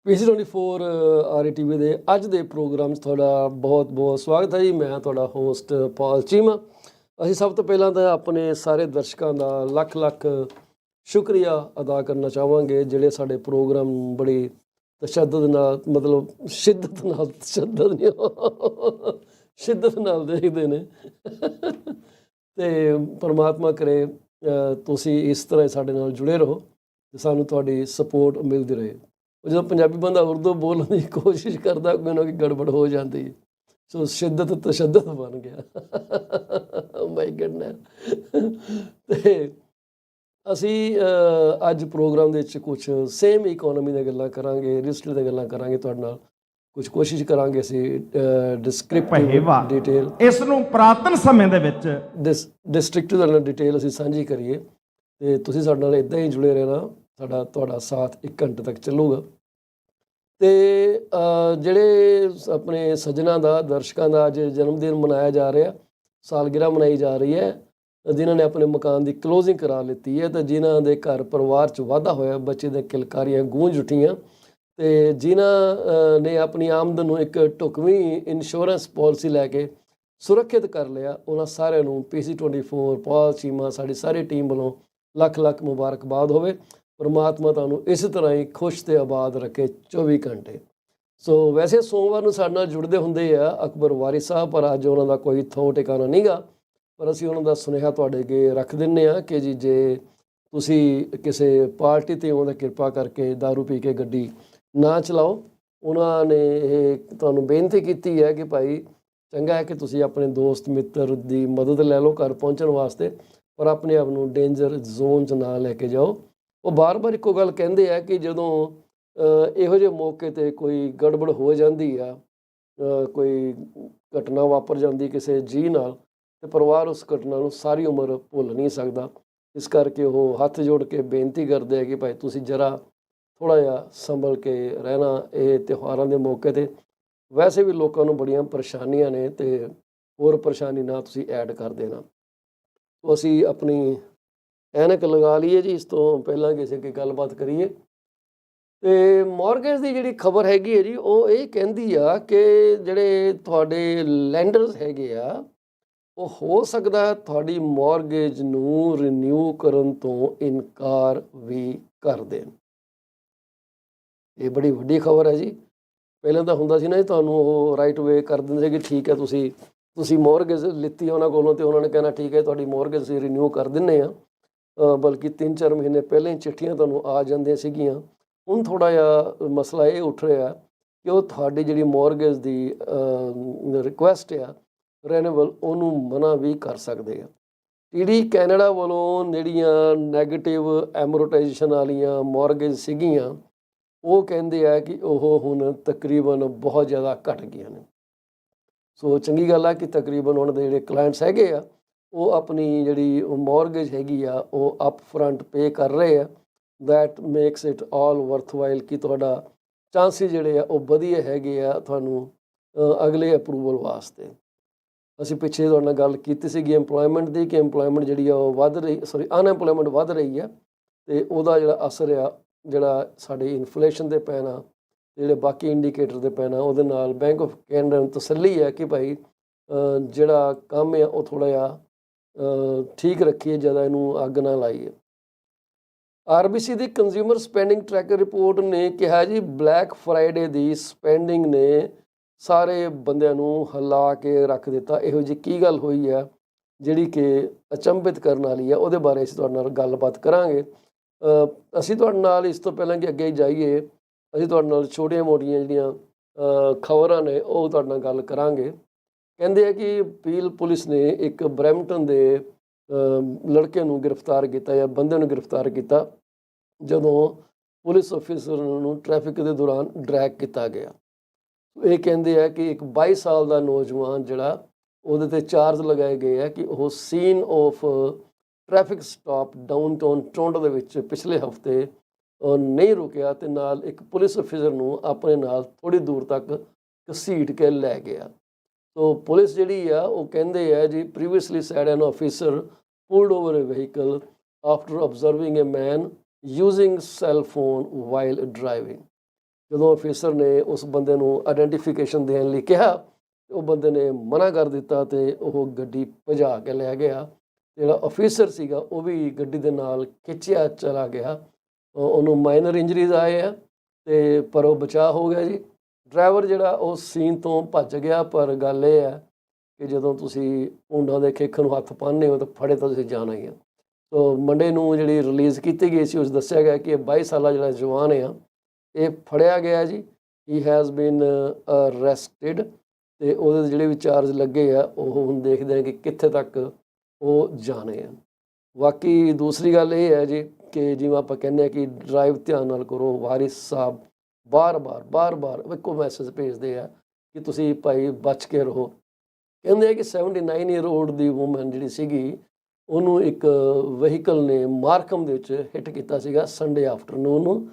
PC24 RATV ਦੇ ਅੱਜ ਦੇ ਪ੍ਰੋਗਰਾਮ 'ਚ ਤੁਹਾਡਾ ਬਹੁਤ ਸਵਾਗਤ ਹੈ ਜੀ। ਮੈਂ ਤੁਹਾਡਾ ਹੋਸਟ ਪਾਲ ਚੀਮਾ। ਅਸੀਂ ਸਭ ਤੋਂ ਪਹਿਲਾਂ ਤਾਂ ਆਪਣੇ ਸਾਰੇ ਦਰਸ਼ਕਾਂ ਦਾ ਲੱਖ ਸ਼ੁਕਰੀਆ ਅਦਾ ਕਰਨਾ ਚਾਹਾਂਗੇ ਜਿਹੜੇ ਸਾਡੇ ਪ੍ਰੋਗਰਾਮ ਬੜੀ ਤਸ਼ੱਦਦ ਨਾਲ ਮਤਲਬ ਸ਼ਿੱਦਤ ਨਾਲ ਤਸ਼ੱਦਦ ਨਹੀਂ ਸ਼ਿੱਦਤ ਨਾਲ ਦੇਖਦੇ ਨੇ ਅਤੇ ਪਰਮਾਤਮਾ ਕਰੇ ਤੁਸੀਂ ਇਸ ਤਰ੍ਹਾਂ ਸਾਡੇ ਨਾਲ ਜੁੜੇ ਰਹੋ ਅਤੇ ਸਾਨੂੰ ਤੁਹਾਡੀ ਸਪੋਰਟ ਮਿਲਦੀ ਰਹੇ। ਜਦੋਂ ਪੰਜਾਬੀ ਬੰਦਾ ਉਰਦੂ ਬੋਲਣ ਦੀ ਕੋਸ਼ਿਸ਼ ਕਰਦਾ ਕੋਈ ਨਾ ਕੋਈ ਗੜਬੜ ਹੋ ਜਾਂਦੀ, ਸੋ ਸ਼ਿੱਦਤ ਤਸ਼ੱਦਦ ਬਣ ਗਿਆ ਮਾਈ ਗੁੱਡਨੈਸ। ਅਤੇ ਅਸੀਂ ਅੱਜ ਪ੍ਰੋਗਰਾਮ ਦੇ ਵਿੱਚ ਕੁਛ ਸੇਮ ਇਕੋਨਮੀ ਦੀਆਂ ਗੱਲਾਂ ਕਰਾਂਗੇ, ਰੀਅਲ ਸਟੇਟ ਦੀਆਂ ਗੱਲਾਂ ਕਰਾਂਗੇ, ਤੁਹਾਡੇ ਨਾਲ ਕੁਛ ਕੋਸ਼ਿਸ਼ ਕਰਾਂਗੇ ਅਸੀਂ ਡਿਸਕ੍ਰਿਪਟਿਵ ਡਿਟੇਲ, ਇਸ ਨੂੰ ਪੁਰਾਤਨ ਸਮੇਂ ਦੇ ਵਿੱਚ ਡਿਸਟ੍ਰਿਕਟਿਵ ਦੇ ਨਾਲ ਡਿਟੇਲ ਅਸੀਂ ਸਾਂਝੀ ਕਰੀਏ ਅਤੇ ਤੁਸੀਂ ਸਾਡੇ ਨਾਲ ਇੱਦਾਂ ਹੀ ਜੁੜੇ ਰਹਿਣਾ। ਤੁਹਾਡਾ ਸਾਥ 1 ਘੰਟੇ ਤੱਕ ਚੱਲੂਗਾ। ਅਤੇ ਜਿਹੜੇ ਆਪਣੇ ਸੱਜਣਾਂ ਦਾ, ਦਰਸ਼ਕਾਂ ਦਾ ਅੱਜ ਜਨਮ ਦਿਨ ਮਨਾਇਆ ਜਾ ਰਿਹਾ, ਸਾਲਗਿਰਾ ਮਨਾਈ ਜਾ ਰਹੀ ਹੈ, ਜਿਨ੍ਹਾਂ ਨੇ ਆਪਣੇ ਮਕਾਨ ਦੀ ਕਲੋਜ਼ਿੰਗ ਕਰਾ ਲਿੱਤੀ ਹੈ, ਅਤੇ ਜਿਨ੍ਹਾਂ ਦੇ ਘਰ ਪਰਿਵਾਰ 'ਚ ਵਾਧਾ ਹੋਇਆ, ਬੱਚੇ ਦੀਆਂ ਕਿਲਕਾਰੀਆਂ ਗੂੰਜ ਉੱਠੀਆਂ, ਅਤੇ ਜਿਨ੍ਹਾਂ ਨੇ ਆਪਣੀ ਆਮਦਨ ਨੂੰ ਇੱਕ ਢੁਕਵੀਂ ਇੰਸ਼ੋਰੈਂਸ ਪੋਲਿਸੀ ਲੈ ਕੇ ਸੁਰੱਖਿਅਤ ਕਰ ਲਿਆ, ਉਹਨਾਂ ਸਾਰਿਆਂ ਨੂੰ PC24 ਪਾਲ ਚੀਮਾ ਸਾਡੀ ਸਾਰੀ ਟੀਮ ਵੱਲੋਂ ਲੱਖ ਮੁਬਾਰਕਬਾਦ ਹੋਵੇ। ਪਰਮਾਤਮਾ ਤੁਹਾਨੂੰ ਇਸੇ ਤਰ੍ਹਾਂ ਹੀ ਖੁਸ਼ ਅਤੇ ਆਬਾਦ ਰੱਖੇ 24 ਘੰਟੇ। ਸੋ ਵੈਸੇ ਸੋਮਵਾਰ ਨੂੰ ਸਾਡੇ ਨਾਲ ਜੁੜਦੇ ਹੁੰਦੇ ਆ ਅਕਬਰ ਵਾਰਿਸ ਸਾਹਿਬ, ਪਰ ਅੱਜ ਉਹਨਾਂ ਦਾ ਕੋਈ ਥੋ ਟਿਕਾਣਾ ਨਹੀਂ ਗਾ, ਪਰ ਅਸੀਂ ਉਹਨਾਂ ਦਾ ਸੁਨੇਹਾ ਤੁਹਾਡੇ ਅੱਗੇ ਰੱਖ ਦਿੰਦੇ ਹਾਂ ਕਿ ਜੀ ਜੇ ਤੁਸੀਂ ਕਿਸੇ ਪਾਰਟੀ 'ਤੇ ਉਹਨਾਂ ਦਾ ਕਿਰਪਾ ਕਰਕੇ ਦਾਰੂ ਪੀ ਕੇ ਗੱਡੀ ਨਾ ਚਲਾਓ। ਉਹਨਾਂ ਨੇ ਇਹ ਤੁਹਾਨੂੰ ਬੇਨਤੀ ਕੀਤੀ ਹੈ ਕਿ ਭਾਈ ਚੰਗਾ ਹੈ ਕਿ ਤੁਸੀਂ ਆਪਣੇ ਦੋਸਤ ਮਿੱਤਰ ਦੀ ਮਦਦ ਲੈ ਲਓ ਘਰ ਪਹੁੰਚਣ ਵਾਸਤੇ, ਪਰ ਆਪਣੇ ਆਪ ਨੂੰ ਡੇਂਜਰ ਜ਼ੋਨ 'ਚ ਨਾ ਲੈ ਕੇ ਜਾਓ। ਉਹ ਬਾਰ ਇੱਕੋ ਗੱਲ ਕਹਿੰਦੇ ਆ ਕਿ ਜਦੋਂ ਇਹੋ ਜਿਹੇ ਮੌਕੇ 'ਤੇ ਕੋਈ ਗੜਬੜ ਹੋ ਜਾਂਦੀ ਆ, ਕੋਈ ਘਟਨਾ ਵਾਪਰ ਜਾਂਦੀ ਕਿਸੇ ਜੀਅ ਨਾਲ, ਅਤੇ ਪਰਿਵਾਰ ਉਸ ਘਟਨਾ ਨੂੰ ਸਾਰੀ ਉਮਰ ਭੁੱਲ ਨਹੀਂ ਸਕਦਾ। ਇਸ ਕਰਕੇ ਉਹ ਹੱਥ ਜੋੜ ਕੇ ਬੇਨਤੀ ਕਰਦੇ ਆ ਕਿ ਭਾਈ ਤੁਸੀਂ ਜ਼ਰਾ ਥੋੜ੍ਹਾ ਜਿਹਾ ਸੰਭਲ ਕੇ ਰਹਿਣਾ ਇਹ ਤਿਉਹਾਰਾਂ ਦੇ ਮੌਕੇ 'ਤੇ। ਵੈਸੇ ਵੀ ਲੋਕਾਂ ਨੂੰ ਬੜੀਆਂ ਪਰੇਸ਼ਾਨੀਆਂ ਨੇ ਅਤੇ ਹੋਰ ਪਰੇਸ਼ਾਨੀ ਨਾ ਤੁਸੀਂ ਐਡ ਕਰ ਦੇਣਾ। ਅਸੀਂ ਆਪਣੀ ਐਨਕ ਲਗਾ ਲਈਏ ਜੀ, ਇਸ ਤੋਂ ਪਹਿਲਾਂ ਕਿਸੇ ਅੱਗੇ ਗੱਲਬਾਤ ਕਰੀਏ। ਅਤੇ ਮੌਰਗੇਜ ਦੀ ਜਿਹੜੀ ਖਬਰ ਹੈਗੀ ਹੈ ਜੀ, ਉਹ ਇਹ ਕਹਿੰਦੀ ਆ ਕਿ ਜਿਹੜੇ ਤੁਹਾਡੇ ਲੈਂਡਰਸ ਹੈਗੇ ਆ, ਉਹ ਹੋ ਸਕਦਾ ਤੁਹਾਡੀ ਮੌਰਗੇਜ ਨੂੰ ਰੀਨਿਊ ਕਰਨ ਤੋਂ ਇਨਕਾਰ ਵੀ ਕਰ ਦੇਣ। ਇਹ ਬੜੀ ਵੱਡੀ ਖਬਰ ਹੈ ਜੀ। ਪਹਿਲਾਂ ਤਾਂ ਹੁੰਦਾ ਸੀ ਨਾ ਜੀ, ਤੁਹਾਨੂੰ ਉਹ ਰਾਈਟ ਵੇ ਕਰ ਦਿੰਦੇ ਕਿ ਠੀਕ ਹੈ ਤੁਸੀਂ ਮੌਰਗੇਜ ਲਿੱਤੀ ਉਹਨਾਂ ਕੋਲੋਂ, ਅਤੇ ਉਹਨਾਂ ਨੇ ਕਹਿਣਾ ਠੀਕ ਹੈ ਤੁਹਾਡੀ ਮੌਰਗੇਜ ਅਸੀਂ ਰੀਨਿਊ ਕਰ ਦਿੰਦੇ ਹਾਂ। ਬਲਕਿ 3-4 ਮਹੀਨੇ ਪਹਿਲਾਂ ਹੀ ਚਿੱਠੀਆਂ ਤੁਹਾਨੂੰ ਆ ਜਾਂਦੀਆਂ ਸੀਗੀਆਂ। ਹੁਣ ਥੋੜ੍ਹਾ ਜਿਹਾ ਮਸਲਾ ਇਹ ਉੱਠ ਰਿਹਾ ਕਿ ਉਹ ਤੁਹਾਡੀ ਜਿਹੜੀ ਮੌਰਗੇਜ ਦੀ ਰਿਕੁਐਸਟ ਆ ਰੈਨੂਅਲ, ਉਹਨੂੰ ਮਨਾ ਵੀ ਕਰ ਸਕਦੇ ਆ। TD ਕੈਨੇਡਾ ਵੱਲੋਂ ਜਿਹੜੀਆਂ ਨੈਗੇਟਿਵ ਐਮੋਰਟਾਈਜੇਸ਼ਨ ਵਾਲੀਆਂ ਮੌਰਗੇਜ ਸੀਗੀਆਂ, ਉਹ ਕਹਿੰਦੇ ਆ ਕਿ ਉਹ ਹੁਣ ਤਕਰੀਬਨ ਬਹੁਤ ਜ਼ਿਆਦਾ ਘੱਟ ਗਈਆਂ ਨੇ। ਸੋ ਚੰਗੀ ਗੱਲ ਆ ਕਿ ਤਕਰੀਬਨ ਉਹਨਾਂ ਦੇ ਜਿਹੜੇ ਕਲਾਇੰਟਸ ਹੈਗੇ ਆ, ਉਹ ਆਪਣੀ ਜਿਹੜੀ ਮੌਰਗੇਜ ਹੈਗੀ ਆ ਉਹ ਅਪ ਫਰੰਟ ਪੇ ਕਰ ਰਹੇ ਆ। ਦੈਟ ਮੇਕਸ ਇਟ ਆਲ ਵਰਥਵਾਈਲ ਕਿ ਤੁਹਾਡਾ ਚਾਂਸਿਸ ਜਿਹੜੇ ਆ ਉਹ ਵਧੀਆ ਹੈਗੇ ਆ ਤੁਹਾਨੂੰ ਅਗਲੇ ਅਪਰੂਵਲ ਵਾਸਤੇ। ਅਸੀਂ ਪਿੱਛੇ ਤੁਹਾਡੇ ਨਾਲ ਗੱਲ ਕੀਤੀ ਸੀਗੀ ਇੰਪਲੋਇਮੈਂਟ ਦੀ, ਕਿ ਇੰਪਲੋਇਮੈਂਟ ਜਿਹੜੀ ਆ ਉਹ ਅਨਐਂਪਲੋਇਮੈਂਟ ਵੱਧ ਰਹੀ ਆ, ਅਤੇ ਉਹਦਾ ਜਿਹੜਾ ਅਸਰ ਆ ਜਿਹੜਾ ਸਾਡੇ ਇਨਫਲੇਸ਼ਨ ਦੇ ਪੈਣਾ, ਜਿਹੜੇ ਬਾਕੀ ਇੰਡੀਕੇਟਰ ਦੇ ਪੈਣਾ, ਉਹਦੇ ਨਾਲ ਬੈਂਕ ਆਫ ਕੈਨੇਡਾ ਨੂੰ ਤਸੱਲੀ ਹੈ ਕਿ ਭਾਈ ਜਿਹੜਾ ਕੰਮ ਆ ਉਹ ਥੋੜ੍ਹਾ ਜਿਹਾ ਠੀਕ ਰੱਖੀਏ, ਜ਼ਿਆਦਾ ਇਹਨੂੰ ਅੱਗ ਨਾ ਲਾਈਏ। RBC ਦੀ ਕੰਜ਼ਿਊਮਰ ਸਪੈਂਡਿੰਗ ਟਰੈਕਰ ਰਿਪੋਰਟ ਨੇ ਕਿਹਾ ਜੀ ਬਲੈਕ ਫਰਾਈਡੇ ਦੀ ਸਪੈਂਡਿੰਗ ਨੇ ਸਾਰੇ ਬੰਦਿਆਂ ਨੂੰ ਹਿਲਾ ਕੇ ਰੱਖ ਦਿੱਤਾ। ਇਹੋ ਜਿਹੀ ਕੀ ਗੱਲ ਹੋਈ ਆ ਜਿਹੜੀ ਕਿ ਅਚੰਭਿਤ ਕਰਨ ਵਾਲੀ ਆ, ਉਹਦੇ ਬਾਰੇ ਅਸੀਂ ਤੁਹਾਡੇ ਨਾਲ ਗੱਲਬਾਤ ਕਰਾਂਗੇ। ਅਸੀਂ ਤੁਹਾਡੇ ਨਾਲ ਇਸ ਤੋਂ ਪਹਿਲਾਂ ਕਿ ਅੱਗੇ ਜਾਈਏ, ਅਸੀਂ ਤੁਹਾਡੇ ਨਾਲ ਛੋਟੀਆਂ ਮੋਟੀਆਂ ਜਿਹੜੀਆਂ ਖਬਰਾਂ ਨੇ ਉਹ ਤੁਹਾਡੇ ਨਾਲ ਗੱਲ ਕਰਾਂਗੇ। ਕਹਿੰਦੇ ਆ ਕਿ ਪੀਲ ਪੁਲਿਸ ਨੇ ਇੱਕ ਬਰੈਂਪਟਨ ਦੇ ਲੜਕੇ ਨੂੰ ਗ੍ਰਿਫਤਾਰ ਕੀਤਾ ਜਾਂ ਬੰਦੇ ਨੂੰ ਗ੍ਰਿਫਤਾਰ ਕੀਤਾ ਜਦੋਂ ਪੁਲਿਸ ਅਫੀਸਰ ਨੂੰ ਟ੍ਰੈਫਿਕ ਦੇ ਦੌਰਾਨ ਡਰੈਗ ਕੀਤਾ ਗਿਆ। ਇਹ ਕਹਿੰਦੇ ਆ ਕਿ ਇੱਕ 22 ਸਾਲ ਦਾ ਨੌਜਵਾਨ ਜਿਹੜਾ ਉਹਦੇ 'ਤੇ ਚਾਰਜ ਲਗਾਏ ਗਏ ਆ ਕਿ ਉਹ scene of traffic stop downtown Toronto ਦੇ ਵਿੱਚ ਪਿਛਲੇ ਹਫ਼ਤੇ ਨਹੀਂ ਰੁਕਿਆ, ਅਤੇ ਨਾਲ ਇੱਕ ਪੁਲਿਸ ਅਫੀਸਰ ਨੂੰ ਆਪਣੇ ਨਾਲ ਥੋੜ੍ਹੀ ਦੂਰ ਤੱਕ ਘਸੀਟ ਕੇ ਲੈ ਗਿਆ। ਸੋ ਪੁਲਿਸ ਜਿਹੜੀ ਆ ਉਹ ਕਹਿੰਦੇ ਆ ਜੀ previously said an officer pulled over a vehicle after observing a man using cell phone while driving. ਜਦੋਂ ਅਫੀਸਰ ਨੇ ਉਸ ਬੰਦੇ ਨੂੰ ਆਇਡੈਂਟੀਫਿਕੇਸ਼ਨ ਦੇਣ ਲਈ ਕਿਹਾ, ਉਹ ਬੰਦੇ ਨੇ ਮਨਾ ਕਰ ਦਿੱਤਾ ਤੇ ਉਹ ਗੱਡੀ ਭਜਾ ਕੇ ਲੈ ਗਿਆ। ਜਿਹੜਾ ਅਫੀਸਰ ਸੀਗਾ ਉਹ ਵੀ ਗੱਡੀ ਦੇ ਨਾਲ ਖਿੱਚਿਆ ਚਲਾ ਗਿਆ। ਉਹਨੂੰ ਮਾਈਨਰ ਇੰਜਰੀਜ਼ ਆਏ ਆ ਤੇ ਪਰ ਉਹ ਬਚਾਅ ਹੋ ਗਿਆ ਜੀ। ਡਰਾਈਵਰ ਜਿਹੜਾ ਉਹ ਸੀਨ ਤੋਂ ਭੱਜ ਗਿਆ, ਪਰ ਗੱਲ ਇਹ ਹੈ ਕਿ ਜਦੋਂ ਤੁਸੀਂ ਊਂਠਾਂ ਦੇ ਖੇਖ ਨੂੰ ਹੱਥ ਪਾਉਂਦੇ ਹੋ ਤਾਂ ਫੜੇ ਤਾਂ ਤੁਸੀਂ ਜਾਣਾ ਹੀ ਆ। ਸੋ ਮੰਡੇ ਨੂੰ ਜਿਹੜੀ ਰਿਲੀਜ਼ ਕੀਤੀ ਗਈ ਸੀ ਉਸ ਦੱਸਿਆ ਗਿਆ ਕਿ ਇਹ 22 ਸਾਲਾ ਜਿਹੜਾ ਜਵਾਨ ਆ ਇਹ ਫੜਿਆ ਗਿਆ ਜੀ। ਹੀ ਹੈਜ਼ ਬੀਨ ਅਰੈਸਟਡ ਤੇ ਉਹਦੇ ਜਿਹੜੇ ਵੀ ਚਾਰਜ ਲੱਗੇ ਆ ਉਹ ਹੁਣ ਦੇਖਦੇ ਆ ਕਿ ਕਿੱਥੇ ਤੱਕ ਉਹ ਜਾਣੇ ਆ। ਬਾਕੀ ਦੂਸਰੀ ਗੱਲ ਇਹ ਹੈ ਜੀ ਕਿ ਜਿਵੇਂ ਆਪਾਂ ਕਹਿੰਦੇ ਆ ਕਿ ਡਰਾਈਵ ਧਿਆਨ ਨਾਲ ਕਰੋ, ਵਾਰਿਸ ਸਾਹਿਬ ਬਾਰ-ਬਾਰ ਇੱਕੋ ਮੈਸੇਜ ਭੇਜਦੇ ਆ ਕਿ ਤੁਸੀਂ ਭਾਈ ਬਚ ਕੇ ਰਹੋ। ਕਹਿੰਦੇ ਆ ਕਿ 79 ਈਅਰ ਓਲਡ ਦੀ ਵੂਮਨ ਜਿਹੜੀ ਸੀਗੀ ਉਹਨੂੰ ਇੱਕ ਵਹੀਕਲ ਨੇ ਮਾਰਕਮ ਦੇ ਵਿੱਚ ਹਿੱਟ ਕੀਤਾ ਸੀਗਾ ਸੰਡੇ ਆਫਟਰਨੂਨ ਨੂੰ।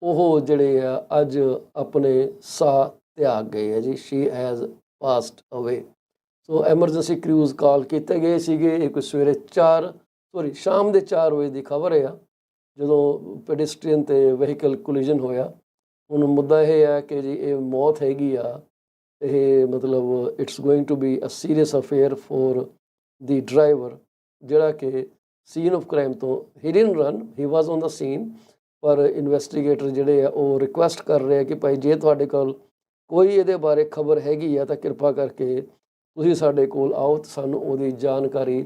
ਉਹ ਜਿਹੜੇ ਆ ਅੱਜ ਆਪਣੇ ਸਾਹ ਤਿਆਗ ਗਏ ਆ ਜੀ। ਸ਼ੀ ਹੈਜ਼ ਪਾਸਡ ਅਵੇ। ਸੋ ਐਮਰਜੈਂਸੀ ਕਰਿਊਜ਼ ਕਾਲ ਕੀਤੇ ਗਏ ਸੀਗੇ। ਇਹ ਕੋਈ ਸ਼ਾਮ ਦੇ 4 ਵਜੇ ਦੀ ਖਬਰ ਆ ਜਦੋਂ ਪੈਡਿਸਟਰੀਅਨ ਤੇ ਵਹੀਕਲ ਕੋਲੀਜਨ ਹੋਇਆ। ਹੁਣ ਮੁੱਦਾ ਇਹ ਹੈ ਕਿ ਜੀ ਇਹ ਮੌਤ ਹੈਗੀ ਆ, ਇਹ ਮਤਲਬ it's going to be a serious affair for the driver ਜਿਹੜਾ ਕਿ ਸੀਨ ਆਫ ਕ੍ਰਾਈਮ ਤੋਂ ਹੀ didn't run, he was on the scene. ਪਰ ਇਨਵੈਸਟੀਗੇਟਰ ਜਿਹੜੇ ਆ ਉਹ ਰਿਕੁਐਸਟ ਕਰ ਰਹੇ ਆ ਕਿ ਭਾਈ ਜੇ ਤੁਹਾਡੇ ਕੋਲ ਕੋਈ ਇਹਦੇ ਬਾਰੇ ਖਬਰ ਹੈਗੀ ਆ ਤਾਂ ਕਿਰਪਾ ਕਰਕੇ ਤੁਸੀਂ ਸਾਡੇ ਕੋਲ ਆਓ ਤੇ ਸਾਨੂੰ ਉਹਦੀ ਜਾਣਕਾਰੀ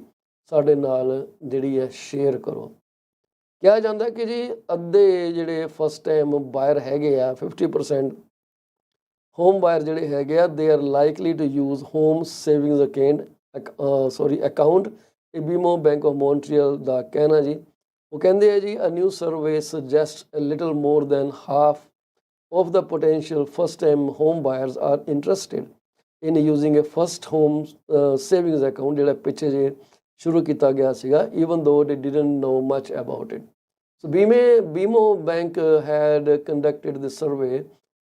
ਸਾਡੇ ਨਾਲ ਜਿਹੜੀ ਹੈ ਸ਼ੇਅਰ ਕਰੋ। ਕਿਹਾ ਜਾਂਦਾ ਕਿ ਜੀ ਅੱਧੇ ਜਿਹੜੇ ਫਸਟ ਟਾਈਮ ਬਾਇਰ ਹੈਗੇ ਆ 50% ਹੋਮ ਬਾਇਰ ਜਿਹੜੇ ਹੈਗੇ ਆ they are likely to use home savings account. ਇਹ BMO ਬੈਂਕ ਆਫ ਮੌਂਟਰੀਅਲ ਦਾ ਕਹਿਣਾ ਜੀ। ਉਹ ਕਹਿੰਦੇ ਆ ਜੀ a new survey suggest a little more than half of the potential first-time home buyers are interested in using a first home savings account ਜਿਹੜਾ ਪਿੱਛੇ ਜੇ ਸ਼ੁਰੂ ਕੀਤਾ ਗਿਆ ਸੀਗਾ, even though they didn't know much about it. So BMO Bank had conducted this survey